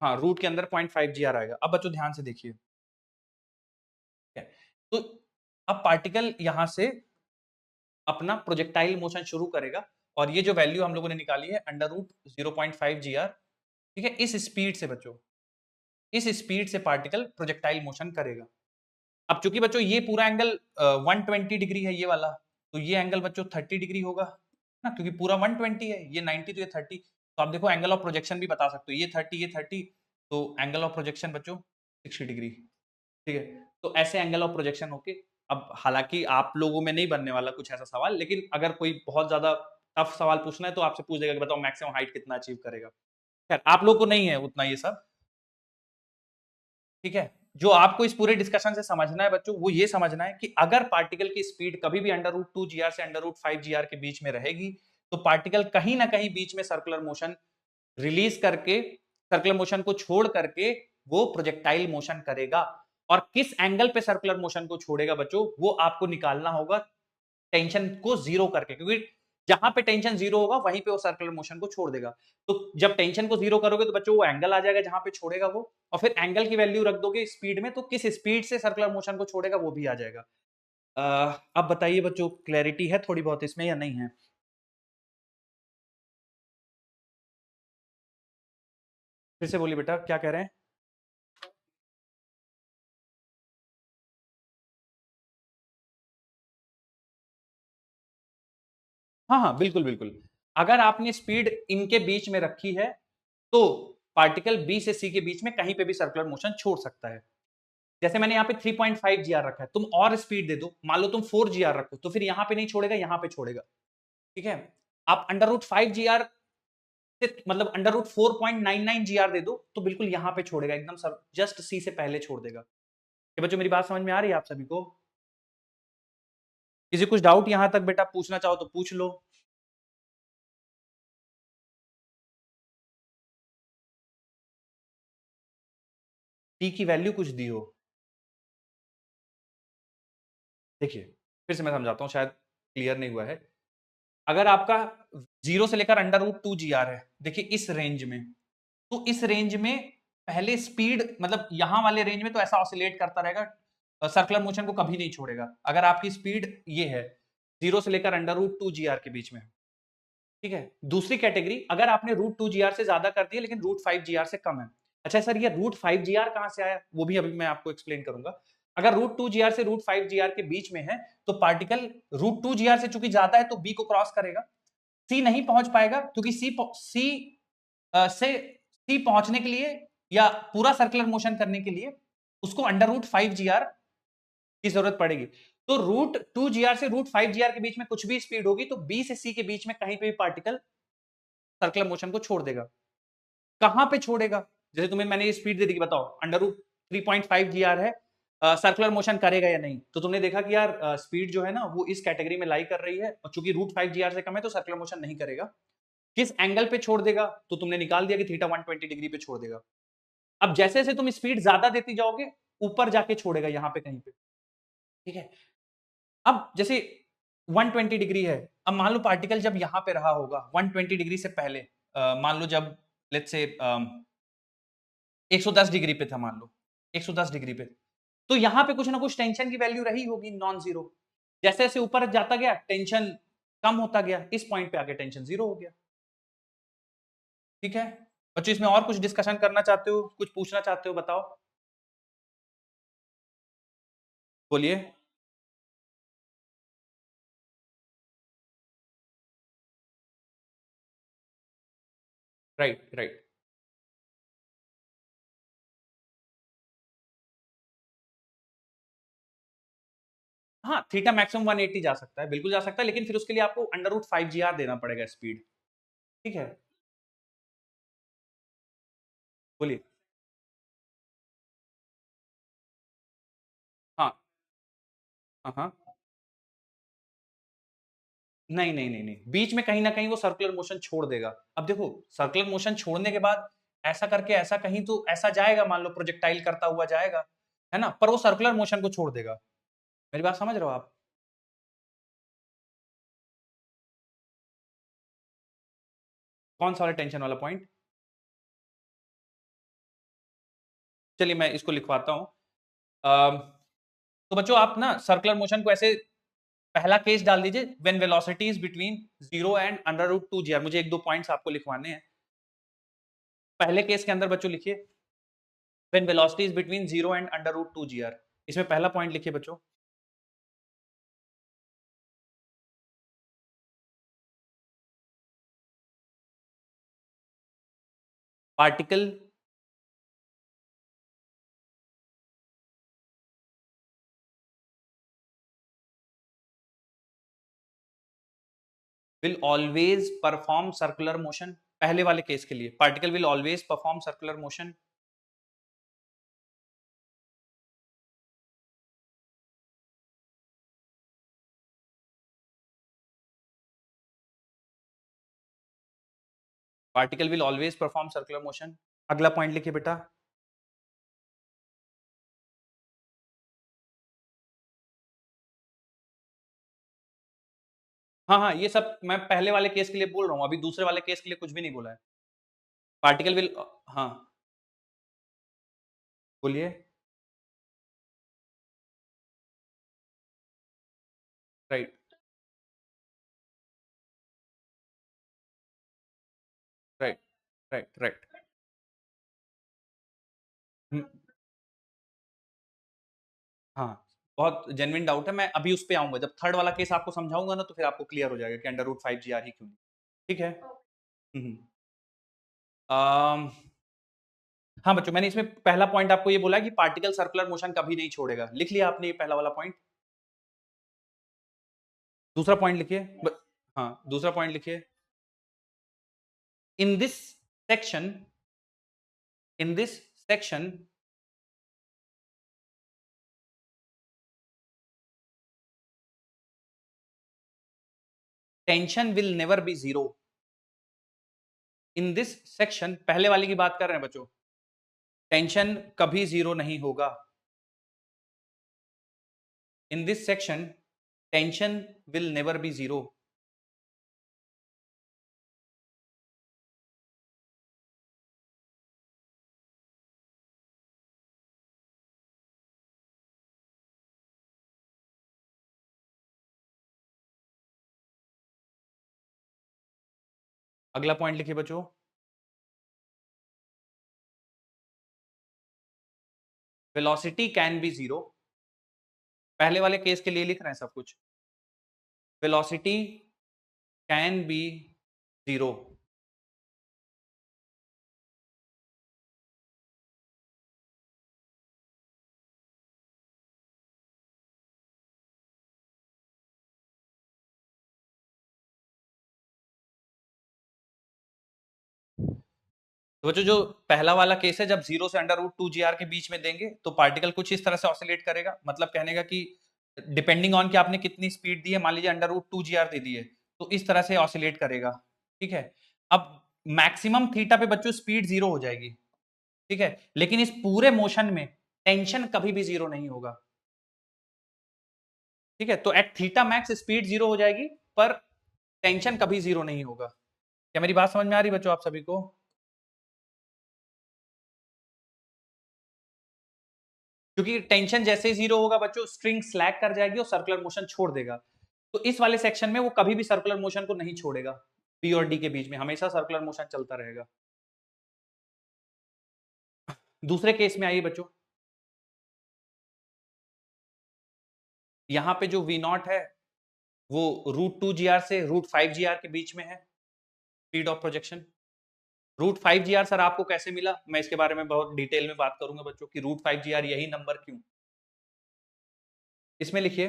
हाँ, रूट के अंदर 0.5 gr आएगा। अब बच्चों ध्यान से देखिए, ठीक है। तो अब पार्टिकल यहां से अपना प्रोजेक्टाइल मोशन शुरू करेगा और ये जो वैल्यू हम लोगों ने निकाली है अंडर रूट 0.5 gr, ठीक है। इस स्पीड से बच्चों, इस स्पीड से पार्टिकल प्रोजेक्टाइल मोशन करेगा। अब चूंकि बच्चों ये पूरा एंगल 120 डिग्री है ये वाला, तो ये एंगल बच्चों 30 डिग्री होगा ना, क्योंकि पूरा 120 है, ये 90 तो ये 30। तो आप देखो एंगल ऑफ प्रोजेक्शन भी बता सकते हो, ये 30 ये 30, तो एंगल ऑफ प्रोजेक्शन बच्चों 60 डिग्री, ठीक है। तो ऐसे एंगल ऑफ प्रोजेक्शन होके, अब हालांकि आप लोगों में नहीं बनने वाला कुछ ऐसा सवाल, लेकिन अगर कोई बहुत ज्यादा टफ सवाल पूछना है तो आपसे पूछ देगा कि बताओ मैक्सिमम हाइट कितना अचीव करेगा। खैर आप लोग को नहीं है उतना ये सब, ठीक है। जो आपको इस पूरे डिस्कशन से समझना है बच्चों, वो ये समझना है कि अगर पार्टिकल की स्पीड कभी भी अंडर रूट 2 gr से अंडर रूट 5 gr के बीच में रहेगी, तो पार्टिकल कहीं ना कहीं बीच में सर्कुलर मोशन रिलीज करके, सर्कुलर मोशन को छोड़ करके वो प्रोजेक्टाइल मोशन करेगा। और किस एंगल पे सर्कुलर मोशन को छोड़ेगा बच्चों, वो आपको निकालना होगा टेंशन को जीरो करके, क्योंकि जहां पे टेंशन जीरो होगा वहीं पे वो सर्कुलर मोशन को छोड़ देगा। तो जब टेंशन को जीरो करोगे तो बच्चों वो एंगल आ जाएगा जहां पे छोड़ेगा वो, और फिर एंगल की वैल्यू रख दोगे स्पीड में, तो किस स्पीड से सर्कुलर मोशन को छोड़ेगा वो भी आ जाएगा। अब बताइए बच्चों, क्लैरिटी है थोड़ी बहुत इसमें या नहीं है? फिर से बोलिए बेटा, क्या कह रहे हैं? हाँ हाँ, बिल्कुल बिल्कुल। अगर आपने स्पीड इनके बीच में रखी है तो पार्टिकल बी से सी के बीच में कहीं पे भी सर्कुलर मोशन छोड़ सकता है। जैसे मैंने यहाँ पे 3.5 gr रखा है, तुम और स्पीड दे दो, मान लो तुम 4 gr रखो, तो फिर यहाँ पे नहीं छोड़ेगा, यहाँ पे छोड़ेगा, ठीक है। आप अंडर रूट 5 gr से मतलब अंडर रूट 4.99 gr दे दो तो बिल्कुल यहाँ पे छोड़ेगा, एकदम सर जस्ट सी से पहले छोड़ देगा। ये बच्चों मेरी बात समझ में आ रही है आप सभी को? किसी कुछ डाउट यहाँ तक बेटा पूछना चाहो तो पूछ लो। टी की वैल्यू कुछ दी हो, देखिए फिर से मैं समझाता हूँ, शायद क्लियर नहीं हुआ है। अगर आपका 0 से लेकर अंडर रूट 2 gr है, देखिए इस रेंज में, तो इस रेंज में पहले स्पीड मतलब यहां वाले रेंज में तो ऐसा ऑसिलेट करता रहेगा, सर्कुलर मोशन को कभी नहीं छोड़ेगा। अगर आपकी स्पीड ये है 0 से लेकर अंडर रूट 2 gr के बीच में, ठीक है। दूसरी कैटेगरी, अगर आपने √2 GR से ज्यादा कर दिया लेकिन √5 GR से कम है। अच्छा सर, ये √5 GR कहां से आया, वो भी अभी मैं आपको एक्सप्लेन करूंगा। अगर √2 GR से √5 GR के बीच में है तो पार्टिकल √2 GR से चूंकि ज्यादा है तो बी को क्रॉस करेगा, सी नहीं पहुंच पाएगा क्योंकि सी पहुंचने के लिए या पूरा सर्कुलर मोशन करने के लिए उसको √5 GR की जरूरत पड़ेगी। तो √2 GR से √5 GR के बीच में कुछ भी स्पीड होगी तो बी से सी के बीच में कहीं पे भी पार्टिकल सर्कुलर मोशन को छोड़ देगा। कहां पे छोड़ेगा, जैसे तुम्हें मैंने ये स्पीड दे दी, बताओ √3.5 GR है, सर्कुलर मोशन करेगा या नहीं, तो तुमने देखा कि यार स्पीड जो है ना वो इस कैटेगरी में लाई कर रही है और चूंकि √5 GR से कम है तो सर्कुलर मोशन नहीं करेगा। किस एंगल पे छोड़ देगा, तो तुमने निकाल दिया कि थीटा 120 डिग्री पे छोड़ देगा। अब जैसे जैसे तुम स्पीड ज्यादा देती जाओगे ऊपर जाके छोड़ेगा यहां पे कहीं पे, ठीक है। अब जैसे 120 डिग्री है, अब मान लो पार्टिकल जब यहां पे रहा होगा 120 डिग्री से पहले, मान लो जब लेट्स से 110 डिग्री पे था, मान लो 110 डिग्री पे, तो यहां पे कुछ ना कुछ टेंशन की वैल्यू रही होगी नॉन जीरो। जैसे जैसे ऊपर जाता गया टेंशन कम होता गया, इस पॉइंट पे आके टेंशन जीरो हो गया। ठीक है बच्चों, इसमें और कुछ डिस्कशन करना चाहते हो, कुछ पूछना चाहते हो, बताओ, बोलिए। Right right. हाँ, थीटा मैक्सिमम 180 जा सकता है, बिल्कुल जा सकता है, लेकिन फिर उसके लिए आपको √5 GR देना पड़ेगा स्पीड। ठीक है, बोलिए। हाँ हाँ हाँ। नहीं नहीं नहीं नहीं, बीच में कहीं ना कहीं वो सर्कुलर मोशन छोड़ देगा। अब देखो, सर्कुलर मोशन छोड़ने के बाद ऐसा करके ऐसा कहीं तो ऐसा जाएगा, मान लो प्रोजेक्टाइल करता हुआ जाएगा, है ना, पर वो सर्कुलर मोशन को छोड़ देगा। मेरी बात समझ रहे हो आप? कौन सा वाला टेंशन वाला पॉइंट? चलिए मैं इसको लिखवाता हूं। तो बच्चों आप ना सर्कुलर मोशन को ऐसे, पहला केस डाल दीजिए, when velocity is between 0 and √2 GR। मुझे एक दो पॉइंट्स आपको लिखवाने हैं। पहले केस के अंदर बच्चों लिखिए, when velocity is between 0 and √2 GR। इसमें पहला पॉइंट लिखिए बच्चों, particle will always perform circular motion. पहले वाले केस के लिए particle will always perform circular motion particle will always perform circular motion. अगला पॉइंट लिखिए बेटा, हाँ हाँ, ये सब मैं पहले वाले केस के लिए बोल रहा हूं, अभी दूसरे वाले केस के लिए कुछ भी नहीं बोला है। पार्टिकल विल, हाँ बोलिए। Right right right right. हाँ, बहुत जेन्युइन डाउट है, मैं अभी उस पे आऊंगा, जब थर्ड वाला केस आपको समझाऊंगा ना तो फिर आपको क्लियर हो जाएगा कि √5 GR ही क्यों नहीं। ठीक है। हम्म। अम, हाँ बच्चों, मैंने इसमें पहला पॉइंट आपको ये बोला कि पार्टिकल सर्कुलर मोशन कभी नहीं छोड़ेगा, लिख लिया आपने ये पहला वाला पॉइंट। दूसरा पॉइंट लिखिए हाँ दूसरा पॉइंट लिखिए, in this section, in this section tension will never be zero. In this section, पहले वाले की बात कर रहे हैं बच्चों, टेंशन कभी जीरो नहीं होगा। In this section tension will never be zero. अगला पॉइंट लिखिए बच्चों, वेलोसिटी कैन बी जीरो। पहले वाले केस के लिए लिख रहे हैं सब कुछ। Velocity can be zero. तो बच्चों जो पहला वाला केस है, जब 0 से √2 GR के बीच में देंगे तो पार्टिकल कुछ इस तरह से ऑसिलेट करेगा। मतलब कहने का कि डिपेंडिंग ऑन कि आपने कितनी स्पीड दी है, मान लीजिए √2 GR दे दी है, तो इस तरह से ऑसिलेट करेगा। ठीक है, अब मैक्सिमम थीटा पे बच्चों स्पीड 0 हो जाएगी। ठीक है, लेकिन इस पूरे मोशन में टेंशन कभी भी 0 नहीं होगा। ठीक है, तो एट थीटा मैक्स स्पीड 0 हो जाएगी, पर टेंशन कभी 0 नहीं होगा। क्या मेरी बात समझ में आ रही बच्चों आप सभी को? क्योंकि टेंशन जैसे ही 0 होगा बच्चों, स्ट्रिंग स्लैग कर जाएगी और सर्कुलर मोशन छोड़ देगा। तो इस वाले सेक्शन में वो कभी भी सर्कुलर मोशन को नहीं छोड़ेगा। पी और डी के बीच में हमेशा सर्कुलर मोशन चलता रहेगा। दूसरे केस में आइए बच्चों, यहां पे जो वी नॉट है वो √2 GR से √5 GR के बीच में है, speed of projection. √5 GR sir आपको कैसे मिला, मैं इसके बारे में बहुत डिटेल में बात करूंगा बच्चों कि √5 GR यही नंबर क्यों। इसमें लिखिए,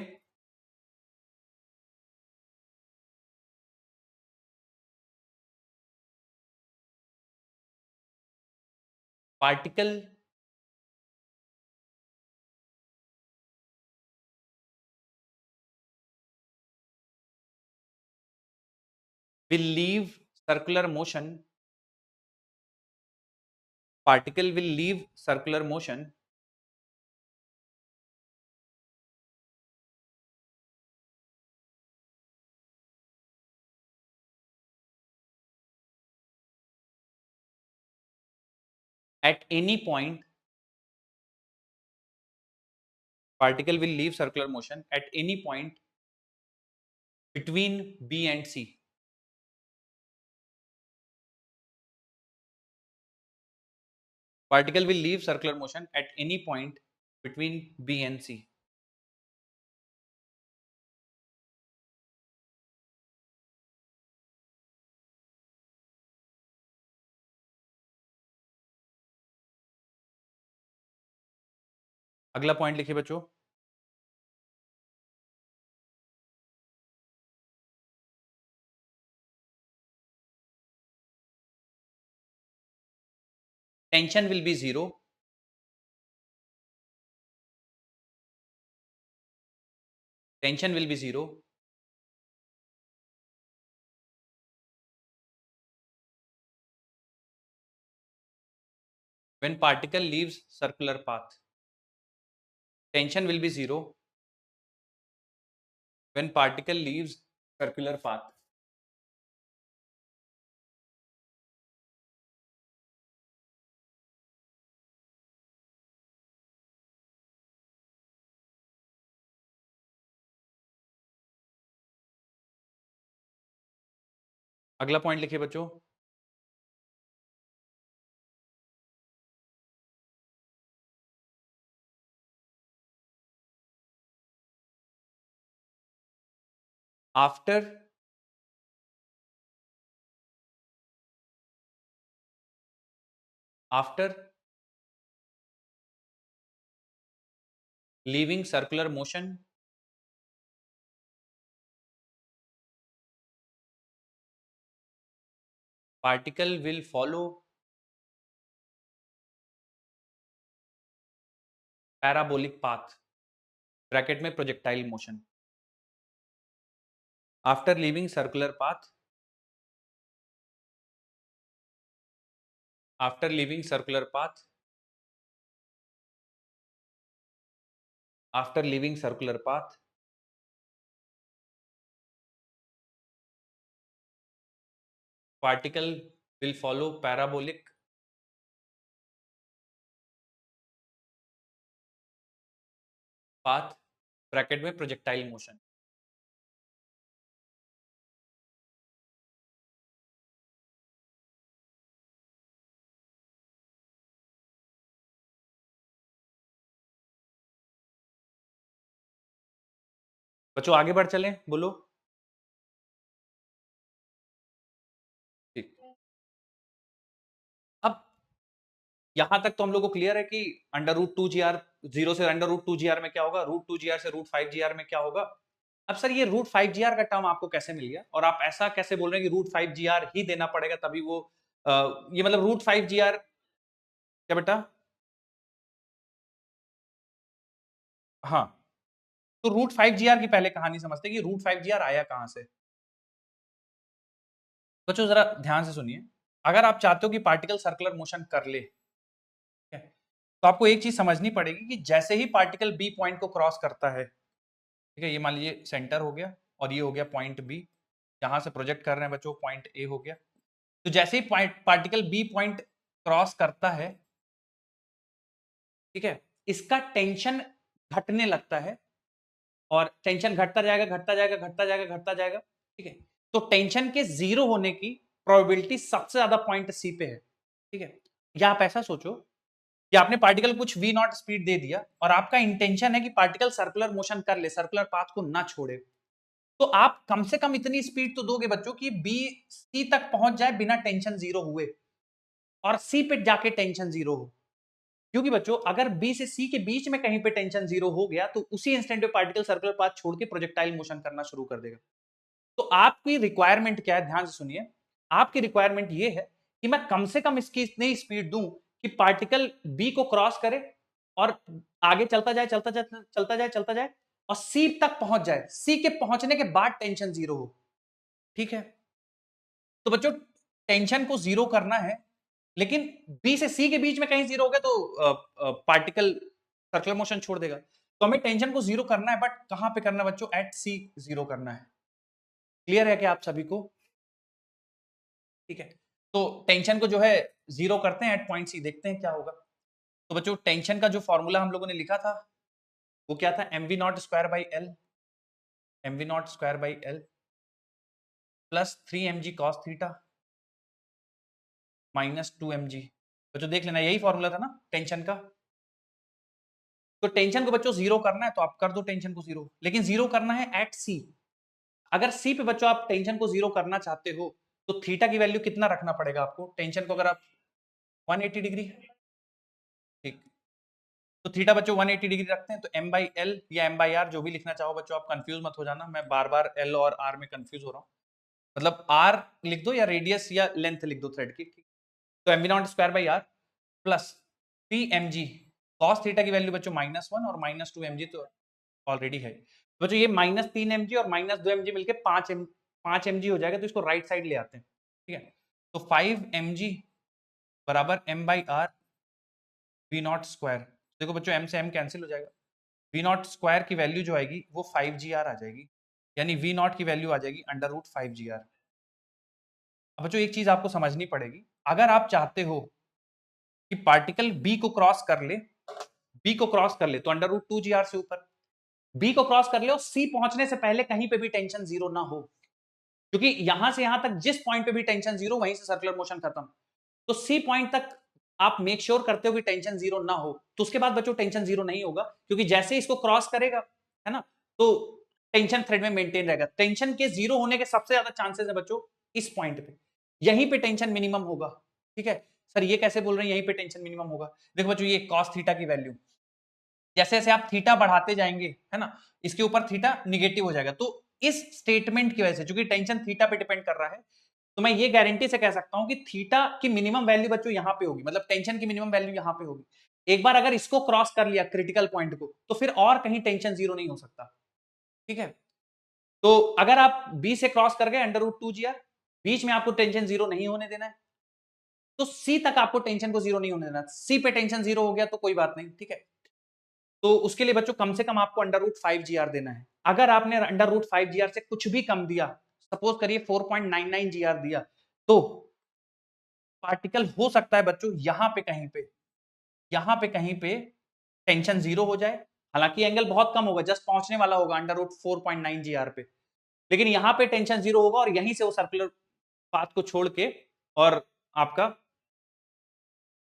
particle will leave circular motion, particle will leave circular motion at any point, particle will leave circular motion at any point between B and C. Particle will leave circular motion at any point between B and C. अगला point लिखिए बच्चों, tension will be zero, tension will be zero when particle leaves circular path. Tension will be zero when particle leaves circular path. अगला point लिखिए बच्चों, after leaving circular motion, particle will follow parabolic path, bracket में projectile motion. After leaving circular path, after leaving circular path, after leaving circular path, particle will follow parabolic path, bracket में projectile motion. बच्चों आगे बढ़ चलें, बोलो। ठीक, अब यहां तक तो हम लोग को क्लियर है कि under root two G R, zero से under root two G R में क्या होगा, रूट टू जी आर से रूट फाइव जी आर में क्या होगा। अब सर ये रूट फाइव जी आर का टर्म आपको कैसे मिल गया, और आप ऐसा कैसे बोल रहे हैं कि रूट फाइव जी आर ही देना पड़ेगा तभी वो ये मतलब रूट फाइव जी आर क्या बेटा। हाँ, तो रूट फाइव जी आर की पहले कहानी समझते हैं कि रूट फाइव जी आर आया कहां से। बच्चों जरा ध्यान से सुनिए, अगर आप चाहते हो कि पार्टिकल सर्कुलर मोशन कर ले, ठीक है, तो आपको एक चीज समझनी पड़ेगी कि जैसे ही पार्टिकल बी पॉइंट को क्रॉस करता है, ठीक है, ये मान लीजिए सेंटर हो गया और ये हो गया पॉइंट बी, यहां से प्रोजेक्ट कर रहे हैं बच्चों, पॉइंट ए हो गया। तो जैसे ही पार्टिकल बी पॉइंट क्रॉस करता है, ठीक है, इसका टेंशन घटने लगता है, और टेंशन घटता जाएगा घटता जाएगा घटता जाएगा घटता जाएगा, ठीक है। तो टेंशन के जीरो होने की प्रोबेबिलिटी सबसे ज्यादा पॉइंट सी पे है, ठीक है। या आप ऐसा सोचो कि आपने पार्टिकल कुछ वी नॉट स्पीड दे दिया और आपका इंटेंशन है कि पार्टिकल सर्कुलर मोशन कर ले, सर्कुलर पाथ को ना छोड़े, तो आप कम से कम इतनी स्पीड तो दोगे बच्चों कि बी सी तक पहुंच जाए बिना टेंशन जीरो हुए, और सी पे जाके टेंशन जीरो हो। क्योंकि बच्चों अगर बी से सी के बीच में कहीं पे टेंशन जीरो हो गया तो उसी इंस्टेंट पे पार्टिकल सर्कुलर पाथ छोड़ के प्रोजेक्टाइल मोशन करना शुरू कर देगा। तो आपकी रिक्वायरमेंट क्या है, ध्यान से सुनिए, आपकी रिक्वायरमेंट ये है कि मैं कम से कम इसकी इतनी स्पीड दूं कि पार्टिकल बी को क्रॉस करे और आगे चलता जाए चलता जाए चलता जाए चलता जाए और सी तक पहुंच जाए, सी के पहुंचने के बाद टेंशन जीरो हो, ठीक है। तो बच्चों टेंशन को जीरो करना है, लेकिन बी से सी के बीच में कहीं जीरो हो गया तो पार्टिकल सर्कुलर मोशन छोड़ देगा। तो हमें टेंशन को जीरो करना है, बट कहां पे करना है बच्चों, एट सी जीरो करना है। क्लियर है क्या आप सभी को? ठीक है, तो टेंशन को जो है जीरो करते हैं एट पॉइंट सी, देखते हैं क्या होगा। तो बच्चों टेंशन का जो फॉर्मूला हम लोगों ने लिखा था वो क्या था, M V not square by L, M V not square by L plus three M G cos theta minus two M G. बच्चों देख लेना यही फॉर्मूला था ना टेंशन का। तो टेंशन को बच्चों जीरो करना है तो आप कर दो टेंशन को जीरो, लेकिन जीरो करना है एट सी। अगर सी पे बच्चों आप टेंशन को जीरो करना चाहते हो तो थीटा की वैल्यू कितना रखना पड़ेगा आपको, टेंशन को अगर आप 180 डिग्री, ठीक, तो थीटा बच्चों 180 डिग्री रखते हैं तो m बाई एल या m बाई आर जो भी लिखना चाहो बच्चों, आप कंफ्यूज मत हो जाना, मैं बार बार l और r में कंफ्यूज हो रहा हूँ। मतलब r लिख दो या रेडियस या लेंथ लिख दो थ्रेड की, ठीक। तो M V not square by R plus three M G cos theta की वैल्यू बच्चों -1 और -2 mg तो ऑलरेडी है बच्चों, ये -3 mg और -2 mg मिलके 5 mg हो जाएगा, तो इसको राइट साइड ले आते हैं, ठीक है। तो 5 mg बराबर m by R V not square, देखो बच्चों m से m कैंसिल हो जाएगा, वी नॉट स्क्वायर की वैल्यू जो आएगी वो 5 GR आ जाएगी, यानी वी नॉट की वैल्यू आ जाएगी अंडर रूट 5 GR। अब बच्चों एक चीज आपको समझनी पड़ेगी, अगर आप चाहते हो कि पार्टिकल बी को क्रॉस कर ले, बी को क्रॉस कर ले तो अंडर रूट 2 GR से ऊपर बी को क्रॉस कर ले और सी पहुंचने से पहले कहीं पे भी टेंशन जीरो ना हो, क्योंकि यहां से यहां तक जिस पॉइंट पे भी टेंशन जीरो वहीं से सर्कुलर मोशन खत्म। तो सी पॉइंट तक आप मेक श्योर करते हो कि टेंशन जीरो ना हो, तो उसके बाद बच्चों टेंशन जीरो नहीं होगा, क्योंकि जैसे इसको क्रॉस करेगा, है ना, तो टेंशन थ्रेड में मेंटेन रहेगा। टेंशन के जीरो होने के सबसे ज्यादा चांसेस है बच्चों इस पॉइंट पे, यहीं पे टेंशन मिनिमम होगा, ठीक है। सर ये कैसे बोल रहे हैं यहीं पे टेंशन मिनिमम होगा, देखो बच्चों ये कॉस थीटा की वैल्यू, जैसे जैसे आप थीटा बढ़ाते जाएंगे, है ना, इसके ऊपर थीटा निगेटिव हो जाएगा। तो इस स्टेटमेंट की वजह से चूंकि टेंशन थीटा पे डिपेंड कर रहा है, तो मैं ये गारंटी से कह सकता हूं कि थीटा की मिनिमम वैल्यू बच्चों यहां पे होगी, मतलब टेंशन की मिनिमम वैल्यू यहां पे होगी। एक बार अगर इसको क्रॉस कर लिया क्रिटिकल पॉइंट को, तो फिर और कहीं टेंशन जीरो नहीं हो सकता, ठीक है। तो अगर आप बी से क्रॉस कर गए अंडर रूट 2 GR, बीच में आपको टेंशन जीरो नहीं होने देना है, तो सी तक आपको टेंशन को जीरो नहीं होने देना। सी पे टेंशन जीरो हो गया तो कोई बात नहीं, ठीक है। तो उसके लिए बच्चों कम से कम आपको अंडर रूट 5 GR देना है। अगर आपने अंडर रूट 5 GR से कुछ भी कम दिया, सपोज करिए 4.99 GR दिया, तो पार्टिकल हो सकता है बच्चों यहां पे कहीं पे टेंशन जीरो हो जाए, हालांकि एंगल बहुत कम होगा, जस्ट पहुंचने वाला होगा अंडर रूट 4.9 GR पे, लेकिन यहां पे टेंशन जीरो होगा और यहीं से वो सर्कुलर पाथ को छोड़ के और आपका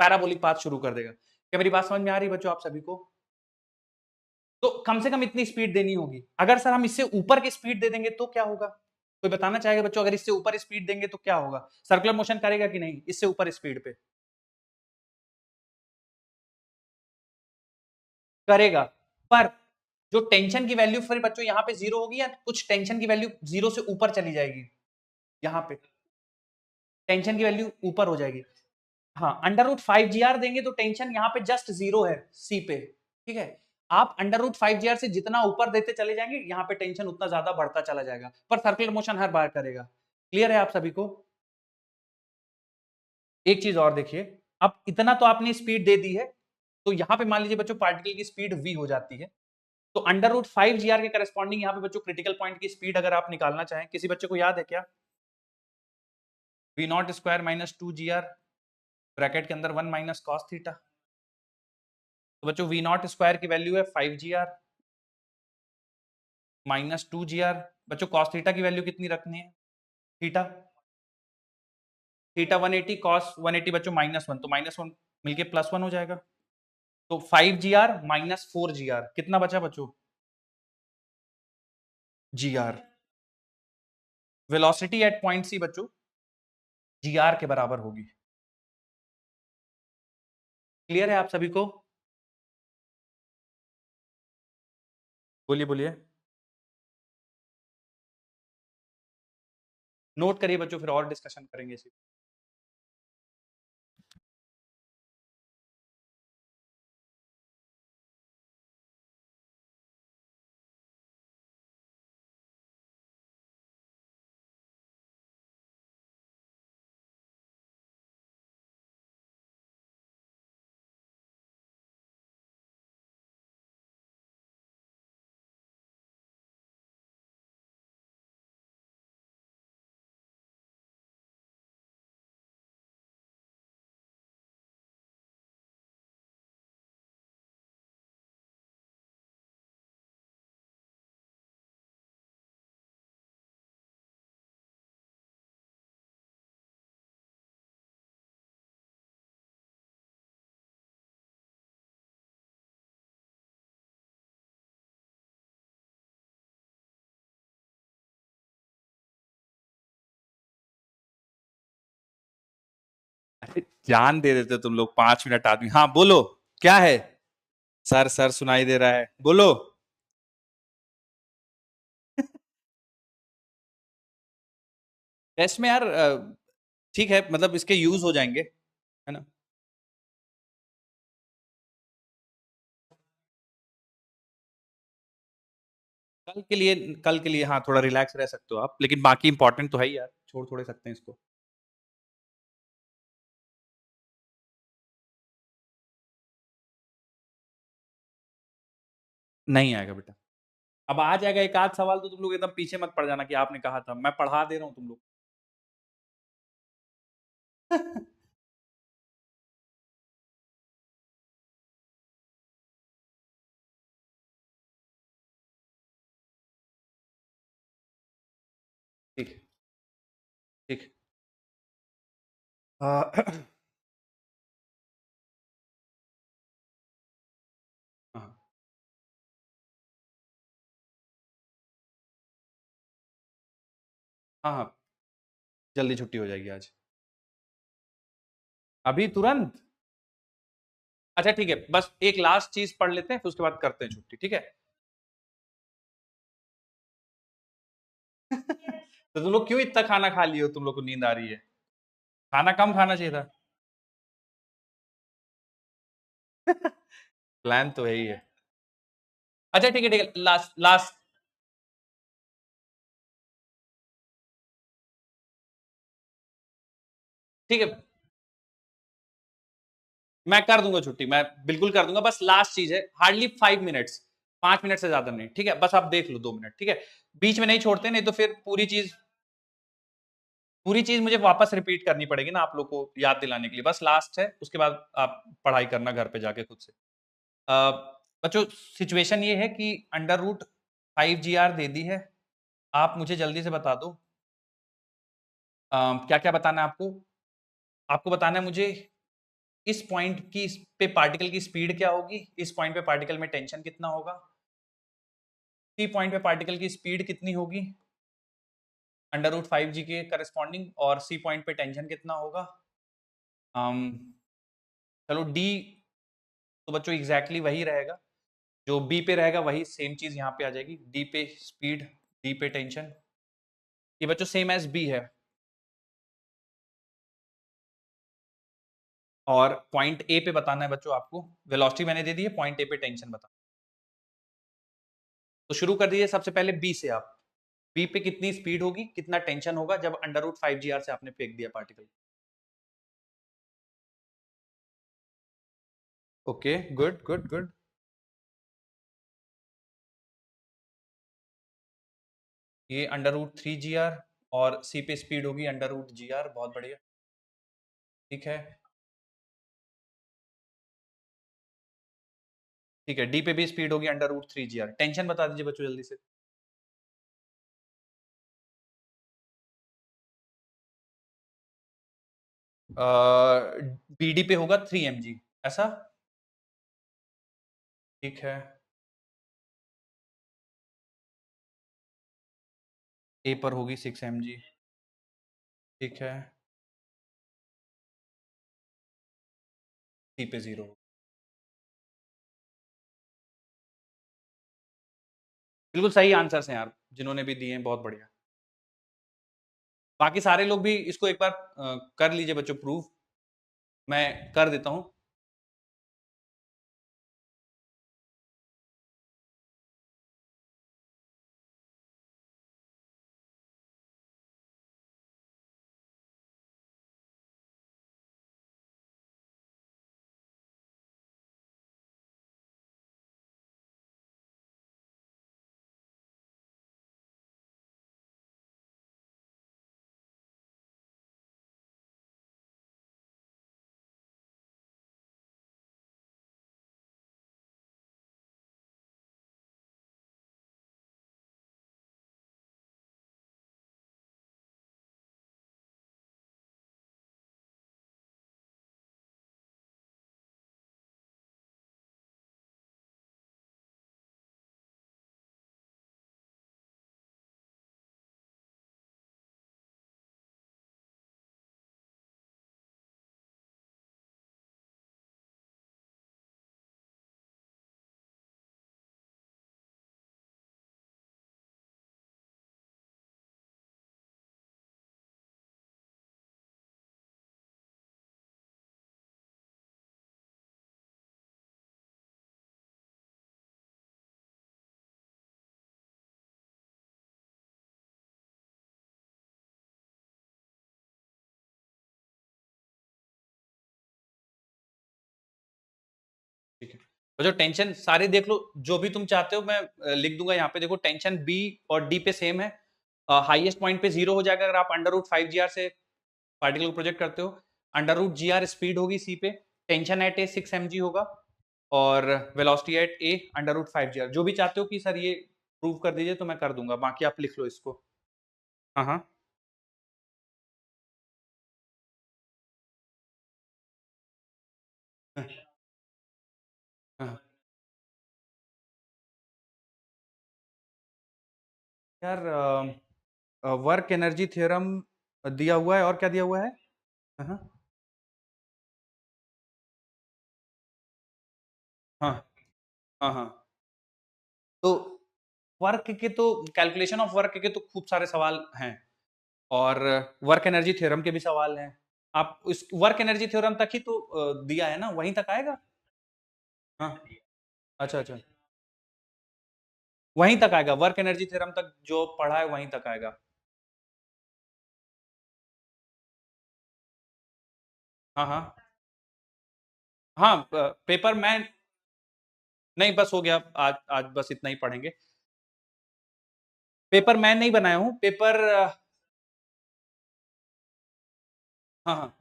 पैराबोलिक पाथ शुरू कर देगा। क्या मेरी बात समझ में आ रही है बच्चों आप सभी को? तो कम से कम इतनी स्पीड देनी होगी। अगर सर हम इससे ऊपर की स्पीड दे देंगे तो क्या होगा? कोई बताना चाहेगा बच्चों, अगर इससे ऊपर स्पीड देंगे तो क्या होगा? सर्कुलर मोशन करेगा कि नहीं इससे ऊपर स्पीड पे? करेगा। पर जो टेंशन की वैल्यू फिर बच्चों यहाँ पे 0 होगी या कुछ टेंशन की वैल्यू 0 से ऊपर चली जाएगी? यहाँ पे टेंशन की वैल्यू ऊपर हो जाएगी। हाँ, अंडर रूट 5 GR देंगे तो टेंशन यहाँ पे जस्ट 0 है सी पे, ठीक है। आप अंडर रूट 5 GR से जितना ऊपर देते चले जाएंगे यहाँ पे टेंशन उतना ज्यादा बढ़ता चला जाएगा, पर सर्कुलर मोशन हर बार करेगा। क्लियर है आप सभी को? एक चीज और देखिए, अब इतना तो आपने स्पीड दे दी है, तो यहाँ पे मान लीजिए बच्चों पार्टिकल की स्पीड v हो जाती है, तो अंडर रूट 5 GR के करस्पॉन्डिंग यहाँ पे बच्चों क्रिटिकल पॉइंट की स्पीड अगर आप निकालना चाहें, किसी बच्चे को याद है क्या? v0 square minus 2 GR bracket के अंदर 1 माइनस कॉस थीटा। तो बच्चों v0 स्क्वायर की वैल्यू है 5 GR माइनस 2 GR। बच्चों कॉस थीटा की वैल्यू कितनी रखनी है? थीटा थीटा 180 कॉस 180 बच्चों -1, तो -1 मिलके +1 हो जाएगा। तो 5 GR माइनस 4 GR कितना बचा बच्चों? GR। Velocity at point C बच्चों GR के बराबर होगी। क्लियर है आप सभी को? बोलिए बोलिए। नोट करिए बच्चों, फिर और डिस्कशन करेंगे इसी। जान दे देते तुम लोग, 5 मिनट आदमी। हाँ बोलो, क्या है? सर सर सुनाई दे रहा है, बोलो। टेस्ट में यार ठीक है, मतलब इसके यूज हो जाएंगे, है ना। कल के लिए हाँ थोड़ा रिलैक्स रह सकते हो आप, लेकिन बाकी इंपॉर्टेंट तो है ही यार, छोड़ थोड़े सकते हैं इसको। नहीं आएगा बेटा। अब आ जाएगा एक आध सवाल, तो तुम लोग एकदम पीछे मत पड़ जाना कि आपने कहा था, मैं पढ़ा दे रहा हूँ तुम लोग। ठीक ठीक। हाँ हाँ हाँ, जल्दी छुट्टी हो जाएगी आज। अभी तुरंत? अच्छा ठीक है, बस एक लास्ट चीज पढ़ लेते हैं, फिर उसके बाद करते हैं छुट्टी, ठीक है। तो तुम लोग क्यों इतना खाना खा लिए हो? तुम लोग को नींद आ रही है? खाना कम खाना चाहिए था। प्लान तो यही है। अच्छा ठीक है, लास्ट लास्ट। ठीक है, मैं कर दूंगा छुट्टी, मैं बिल्कुल कर दूंगा। बस लास्ट चीज है, हार्डली 5 मिनट्स, 5 मिनट से ज्यादा नहीं, ठीक है। बस आप देख लो 2 मिनट, ठीक है। बीच में नहीं छोड़ते, नहीं तो फिर पूरी चीज मुझे वापस रिपीट करनी पड़ेगी ना आप लोग को याद दिलाने के लिए। बस लास्ट है, उसके बाद आप पढ़ाई करना घर पे जाके खुद से। अ, बच्चों सिचुएशन ये है कि अंडर रूट 5 GR दे दी है। आप मुझे जल्दी से बता दो क्या क्या बताना है आपको। आपको बताना है मुझे इस पॉइंट की, इस पे पार्टिकल की स्पीड क्या होगी, इस पॉइंट पे पार्टिकल में टेंशन कितना होगा, सी पॉइंट पे पार्टिकल की स्पीड कितनी होगी √5g के करस्पॉन्डिंग, और सी पॉइंट पे टेंशन कितना होगा? चलो डी तो बच्चों एग्जैक्टली वही रहेगा जो बी पे रहेगा, वही सेम चीज यहाँ पे आ जाएगी। डी पे स्पीड, डी पे टेंशन, ये बच्चों सेम एज बी है। और पॉइंट ए पे बताना है बच्चों आपको, वेलोसिटी मैंने दे दी है, पॉइंट ए पे टेंशन बता। तो शुरू कर दीजिए सबसे पहले बी से। आप बी पे कितनी स्पीड होगी, कितना टेंशन होगा जब √5gr से आपने फेंक दिया particle? Okay, good good good. ये √3gr, और सी पे स्पीड होगी √gr। बहुत बढ़िया, ठीक है। ठीक है, डी पे भी स्पीड होगी √3gr। टेंशन बता दीजिए बच्चों जल्दी से। बीडी पे होगा 3 mg, ऐसा? ठीक है। ए पर होगी 6 mg। ठीक है। सी पे 0। बिल्कुल सही आंसर्स हैं यार, जिन्होंने भी दिए हैं, बहुत बढ़िया। बाकी सारे लोग भी इसको एक बार कर लीजिए बच्चों प्रूफ, मैं कर देता हूं। ठीक है बच्चों, टेंशन सारे देख लो, जो भी तुम चाहते हो मैं लिख दूंगा यहाँ पे। देखो टेंशन बी और डी पे सेम है। हाईएस्ट पॉइंट पे 0 हो जाएगा अगर आप √5gr से पार्टिकल को प्रोजेक्ट करते हो। √gr स्पीड होगी सी पे, टेंशन एट ए 6 mg होगा, और वेलोसिटी एट ए √5gr। जो भी चाहते हो कि सर ये प्रूव कर दीजिए तो मैं कर दूंगा, बाकी आप लिख लो इसको। हाँ हाँ हाँ। यार वर्क एनर्जी थ्योरम दिया हुआ है, और क्या दिया हुआ है? हाँ हाँ हाँ हाँ। तो वर्क के तो, कैलकुलेशन ऑफ वर्क के तो खूब सारे सवाल हैं, और वर्क एनर्जी थ्योरम के भी सवाल हैं। आप इस वर्क एनर्जी थ्योरम तक ही तो दिया है ना, वहीं तक आएगा। हाँ, अच्छा अच्छा, वहीं तक आएगा, वर्क एनर्जी थ्योरम तक जो पढ़ा है वहीं तक आएगा। हाँ हाँ हाँ। पेपर मैं नहीं, बस हो गया, आज आज बस इतना ही पढ़ेंगे। पेपर मैं नहीं बनाया हूँ, पेपर हाँ हाँ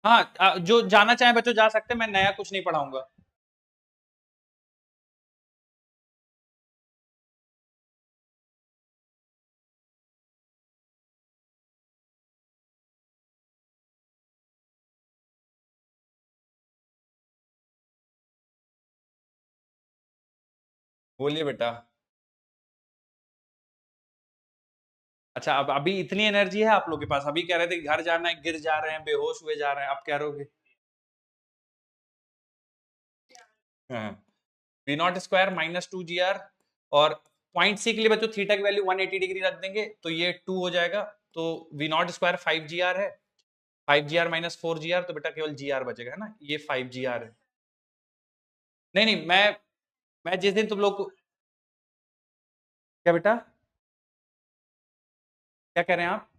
हाँ। जो जाना चाहे बच्चों जा सकते हैं, मैं नया कुछ नहीं पढ़ाऊंगा। बोलिए बेटा। अच्छा, अब अभी इतनी एनर्जी है आप लोग के पास, अभी कह रहे थे कि घर जाना है, गिर जा रहे हैं, बेहोश हुए जा रहे हैं, अब कह रहे हो कि हाँ, V not square minus two G R, और पॉइंट सी के लिए बच्चों थीटा की वैल्यू 180 डिग्री रख देंगे तो ये 2 हो जाएगा। तो V not square 5 G R है, 5 G R minus 4 G R, तो बेटा केवल जी आर बचेगा, है ना, ये 5 जी आर है। नहीं नहीं, मैं जिस दिन तुम लोग को, क्या बेटा, क्या कह रहे हैं आप?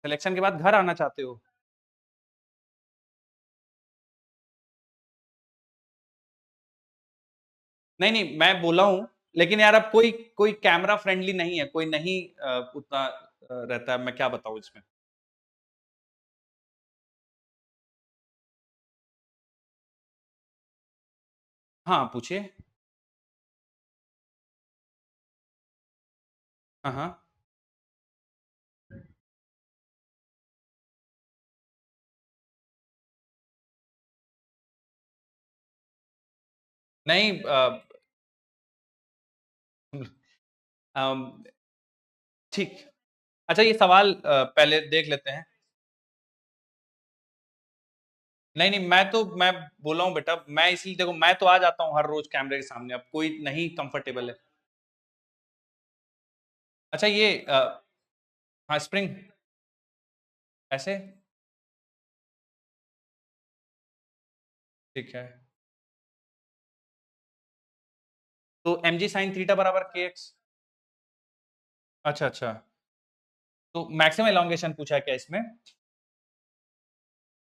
सिलेक्शन के बाद घर आना चाहते हो? नहीं नहीं, मैं बोला हूँ, लेकिन यार अब कोई कोई कैमरा फ्रेंडली नहीं है, कोई नहीं उतना रहता है, मैं क्या बताऊँ इसमें। हाँ पूछिए। हाँ हाँ। नहीं अम, ठीक। अच्छा ये सवाल पहले देख लेते हैं। नहीं नहीं, मैं बोला हूँ बेटा, मैं इसलिए देखो, मैं तो आ जाता हूँ हर रोज कैमरे के सामने, अब कोई नहीं कंफर्टेबल है। अच्छा ये हाँ स्प्रिंग ऐसे, ठीक है। तो एम जी साइन थीटा बराबर के एक्स। अच्छा अच्छा, तो मैक्सिमम एलोंगेशन पूछा है क्या इसमें?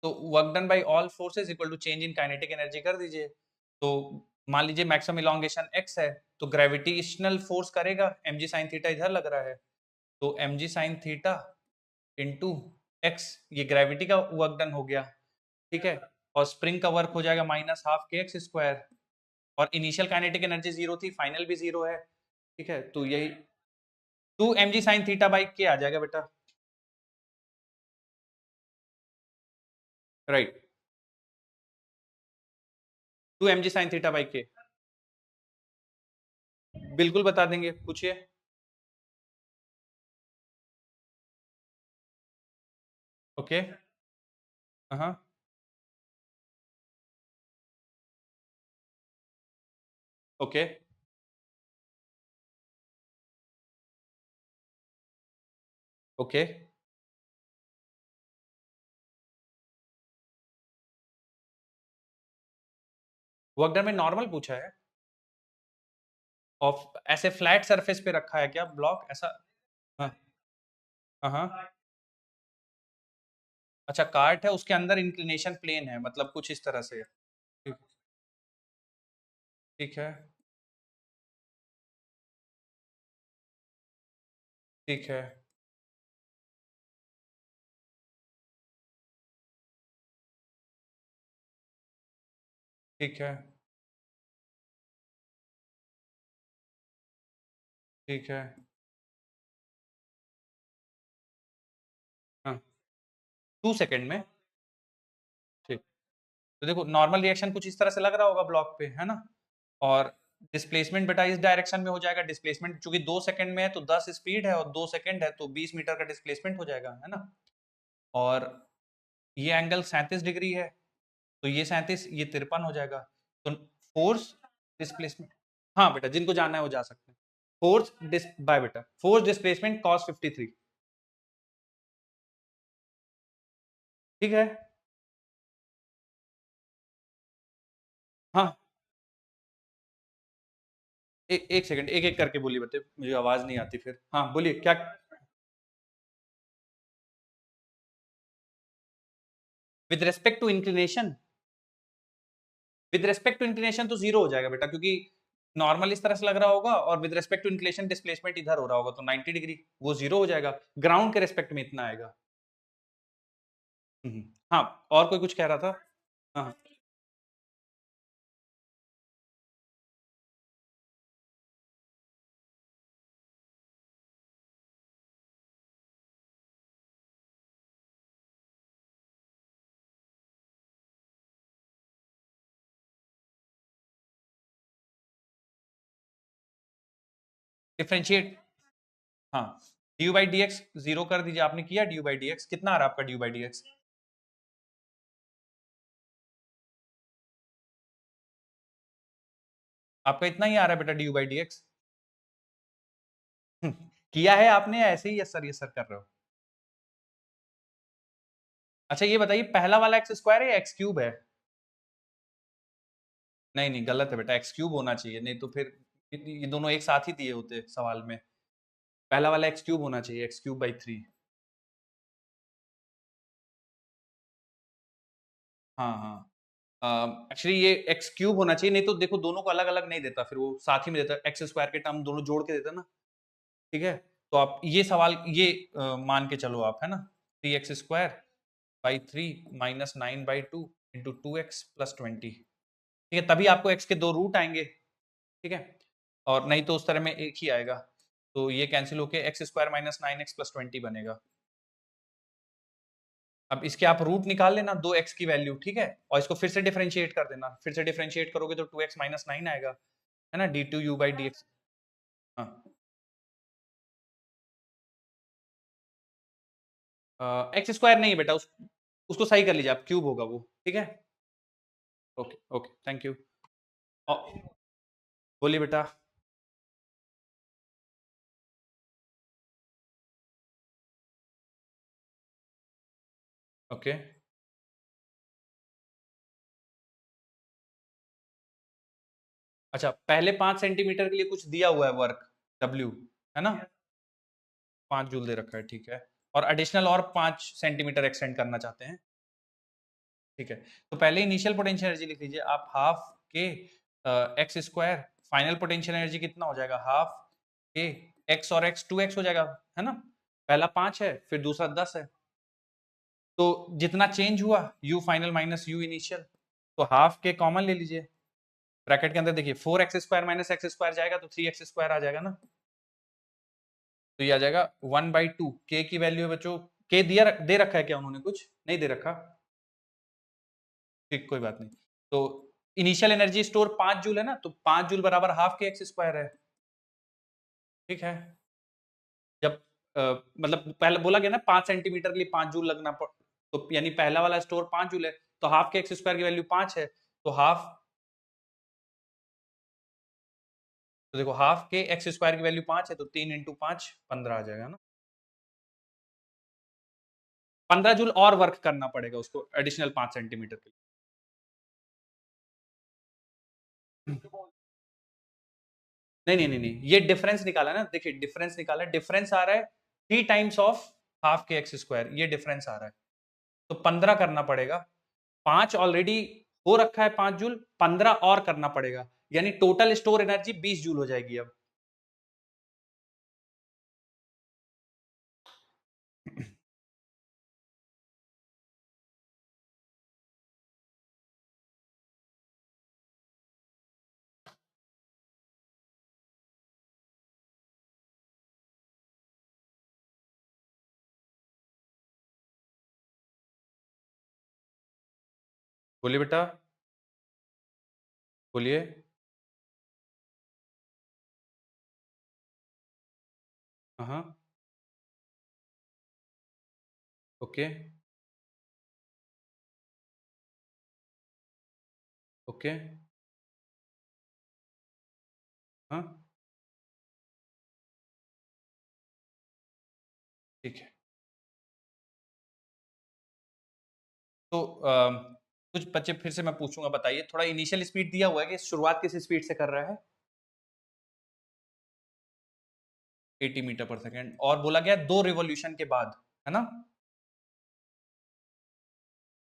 तो work done by all forces equal to change in kinetic energy कर दीजिए। तो मान लीजिए मैक्सिमम इलोंगेशन एक्स है, तो ग्रेविटेशनल फोर्स करेगा एम जी साइन थीटा, इधर लग रहा है, तो M G sine theta into X, ये ग्रेविटी का वर्क डन हो गया, ठीक है। और स्प्रिंग का वर्क हो जाएगा माइनस हाफ के एक्स स्क्वायर, और इनिशियल काइनेटिक एनर्जी जीरो थी, फाइनल भी जीरो है, ठीक है। तो यही 2 mg साइन थीटा बाई के आ जाएगा बेटा, right. 2 mg sine theta by के, बिल्कुल बता देंगे, पूछिए। ओके। हाँ ओके ओके वर्क डन में नॉर्मल पूछा है, और ऐसे फ्लैट सरफेस पे रखा है क्या ब्लॉक ऐसा? हाँ हाँ हाँ। अच्छा कार्ट है, उसके अंदर इंक्लिनेशन प्लेन है, मतलब कुछ इस तरह से। ठीक, ठीक है। ठीक है। ठीक है। ठीक है। हाँ 2 सेकंड में, ठीक। तो देखो नॉर्मल रिएक्शन कुछ इस तरह से लग रहा होगा ब्लॉक पे, है ना, और डिस्प्लेसमेंट बेटा इस डायरेक्शन में हो जाएगा, डिस्प्लेसमेंट चूंकि 2 सेकंड में है तो 10 स्पीड है, और 2 सेकंड है तो 20 मीटर का डिस्प्लेसमेंट हो जाएगा, है ना। और ये एंगल 37 डिग्री है, तो ये 37, ये 53 हो जाएगा। तो फोर्स डिस्प्लेसमेंट, हाँ बेटा जिनको जानना है वो जा सकते हैं। फोर्स डिस बाय बेटा, फोर्स डिस्प्लेसमेंट कॉस 53, ठीक है। हाँ एक सेकंड, एक एक करके बोलिए बेटे, मुझे आवाज नहीं आती फिर, हाँ बोलिए क्या। With respect to inclination, with respect to inclination तो जीरो हो जाएगा बेटा, क्योंकि नॉर्मल इस तरह से लग रहा होगा, और with respect to inclination displacement इधर हो रहा होगा, तो 90 डिग्री, वो जीरो हो जाएगा, ग्राउंड के रेस्पेक्ट में इतना आएगा। हाँ, और कोई कुछ कह रहा था? हाँ डिफरेंशिएट, हाँ, due by D x zero कर दीजिए। आपने किया ड्यू बाई डी एक्स, कितना आ रहा है आपका ड्यू बाई डी एक्स? आपका इतना ही आ रहा है बेटा ड्यू बाई डी एक्स? किया है आपने या ऐसे ही यस सर कर रहे हो? अच्छा ये बताइए, पहला वाला एक्स स्क्वायर है या एक्स क्यूब है? नहीं नहीं गलत है बेटा, एक्स क्यूब होना चाहिए, नहीं तो फिर ये दोनों एक साथ ही दिए होते सवाल में। पहला वाला एक्स क्यूब होना चाहिए, एक्स क्यूब बाई 3। हाँ हाँ, एक्चुअली ये एक्स क्यूब होना चाहिए, नहीं तो देखो दोनों को अलग अलग नहीं देता, फिर वो साथ ही में देता, एक्स स्क्वायर के टर्म दोनों जोड़ के देता ना। ठीक है, तो आप ये सवाल ये मान के चलो आप, है ना, 3x² by 3 minus 9/2 into 2x+20। ठीक है, तभी आपको x के दो रूट आएंगे। ठीक है, और नहीं तो उस तरह में एक ही आएगा, तो ये कैंसिल होके x² माइनस 9x+20 बनेगा। अब इसके आप रूट निकाल लेना 2x की वैल्यू, ठीक है, और इसको फिर से डिफरेंशिएट कर देना, फिर से डिफरेंशिएट करोगे तो 2x माइनस 9 आएगा, है ना, d2u/dx। हाँ, एक्स स्क्वायर नहीं है बेटा, उसको सही कर लीजिए आप, क्यूब होगा वो, ठीक है। Okay okay, thank you. बोलिए बेटा। ओके, अच्छा पहले 5 सेंटीमीटर के लिए कुछ दिया हुआ है वर्क, डब्ल्यू, है ना, 5 जूल दे रखा है, ठीक है, और एडिशनल और 5 सेंटीमीटर एक्सटेंड करना चाहते हैं। ठीक है, तो पहले इनिशियल पोटेंशियल एनर्जी लिख लीजिए आप, हाफ के x square, final potential energy कितना हो जाएगा, हाफ के एक्स और एक्स 2x हो जाएगा, है ना, पहला 5 है फिर दूसरा 10 है, तो जितना चेंज हुआ u final minus u initial, तो हाफ के कॉमन ले लीजिए, ब्रैकेट के अंदर देखिए 4x² माइनस एक्स स्क्वायर जाएगा तो 3x² आ जाएगा ना, तो ये आ जाएगा 1/2। के की वैल्यू है बच्चों, के दिया दे रखा है क्या उन्होंने, कुछ नहीं दे रखा, ठीक कोई बात नहीं। तो इनिशियल एनर्जी स्टोर 5 जूल है ना, तो 5 जूल बराबर हाफ के एक्स स्क्वायर है। ठीक है, जब मतलब पहले बोला गया ना 5 सेंटीमीटर के लिए 5 जूल लगना तो यानी पहला वाला स्टोर 5 जूल है, तो हाफ के एक्स स्क्वायर की वैल्यू 5 है, तो हाफ, तो देखो हाफ के एक्स स्क्वायर की वैल्यू 5 है, तो 3 × 5 15 आ जाएगा ना, 15 जूल और वर्क करना पड़ेगा उसको एडिशनल 5 सेंटीमीटर के लिए। नहीं नहीं नहीं नहीं, ये डिफरेंस निकाला ना, देखिए डिफरेंस निकाला, डिफरेंस आ रहा है 3 टाइम्स ऑफ हाफ के एक्स स्क्वायर, ये डिफरेंस आ रहा है, तो 15 करना पड़ेगा, 5 ऑलरेडी हो रखा है 5 जूल, 15 और करना पड़ेगा, यानी टोटल स्टोर एनर्जी 20 जूल हो जाएगी अब। बोलिए बेटा, बोलिए। हाँ, ओके ओके, हाँ ठीक है, तो कुछ बच्चे फिर से मैं पूछूंगा, बताइए थोड़ा, इनिशियल स्पीड दिया हुआ है कि शुरुआत किस स्पीड से कर रहा है, 80 मीटर पर सेकेंड, और बोला गया 2 रिवॉल्यूशन के बाद, है ना,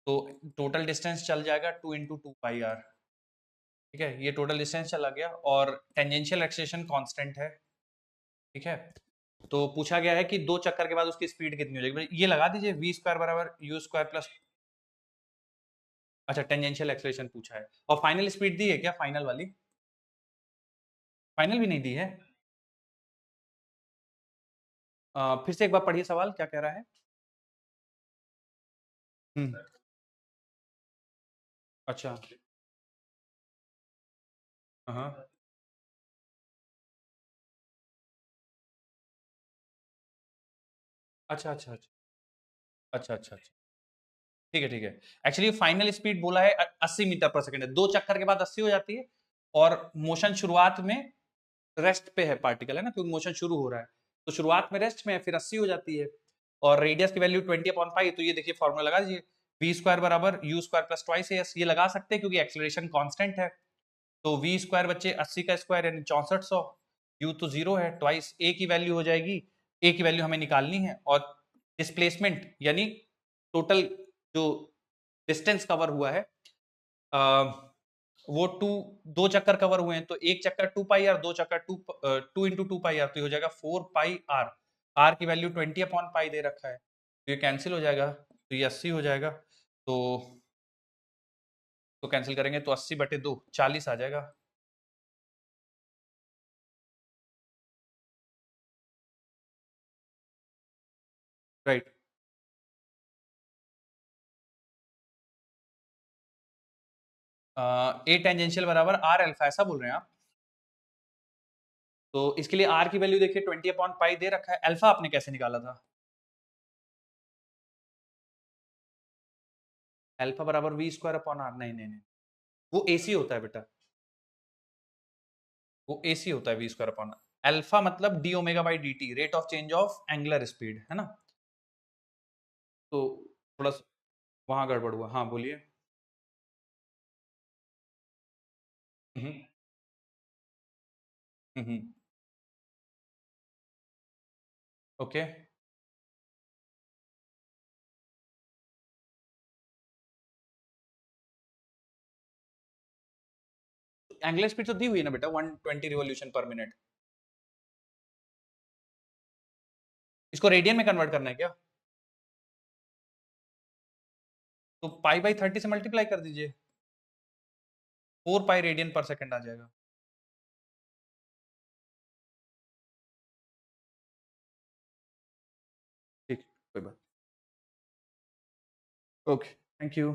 तो टोटल डिस्टेंस चल जाएगा 2 × 2 πr। ठीक है, ये टोटल डिस्टेंस चला गया, और टेंजेंशियल एक्सेलरेशन कांस्टेंट है। ठीक है, तो पूछा गया है कि 2 चक्कर के बाद उसकी स्पीड कितनी हो जाएगी, ये लगा दीजिए v² बराबर u² प्लस, अच्छा टेंजेंशियल एक्सेलरेशन पूछा है, और फाइनल स्पीड दी है क्या, फाइनल वाली, फाइनल भी नहीं दी है। फिर से एक बार पढ़िए सवाल, क्या कह रहा है। हम्म, अच्छा, हाँ अच्छा अच्छा अच्छा अच्छा अच्छा अच्छा, ठीक है ठीक है। एक्चुअली फाइनल स्पीड बोला है 80 मीटर पर सेकंड है, 2 चक्कर के बाद 80 हो जाती है, और मोशन शुरुआत में रेस्ट पे है पार्टिकल, है ना, क्योंकि मोशन शुरू हो रहा है, तो शुरुआत में रेस्ट में है, फिर 80 हो जाती है, और रेडियस की वैल्यू 20/5, तो ये देखिए फॉर्मूला लगा दीजिए, v स्क्वायर बराबर u square plus twice S, ये लगा सकते हैं क्योंकि एक्सेलरेशन कांस्टेंट है, तो v स्क्वायर बच्चे 80 का स्क्वायर यानी 6400, u तो 0 है, ट्वाइस a की वैल्यू हो जाएगी, a की वैल्यू हमें निकालनी है, और डिस्प्लेसमेंट यानी टोटल जो डिस्टेंस कवर हुआ है, वो दो चक्कर कवर हुए हैं, तो एक चक्कर 2 पाई आर, दो चक्कर 2 इंटू 2 पाई आर, तो ये हो जाएगा 4 पाई आर, आर की वैल्यू 20/पाई दे रखा है, तो ये कैंसिल हो जाएगा, तो ये 80 हो जाएगा, तो कैंसिल करेंगे तो 80/2 40 आ जाएगा। राइट, ए टेंजेंशियल बराबर आर अल्फा, ऐसा बोल रहे हैं आप? तो इसके लिए आर की वैल्यू देखिए 20/पाई दे रखा है, अल्फा आपने कैसे निकाला था? अल्फा बराबर वी स्क्वायर अपॉन आर, नहीं नहीं नहीं, वो एसी होता है बेटा, वो एसी होता है वी स्क्वायर अपॉन अल्फा, मतलब D omega by D T, rate of change of angular speed, है ना, तो थोड़ा वहां गड़बड़ हुआ, हाँ बोलिए। हम्म हम्म, ओके, एंगुलर स्पीड तो दी हुई है ना बेटा, 120 रिवॉल्यूशन पर मिनट, इसको रेडियन में कन्वर्ट करना है क्या? तो पाई/30 से मल्टीप्लाई कर दीजिए, 4 पाई रेडियन पर सेकंड आ जाएगा। ठीक, कोई बात, ओके, थैंक यू।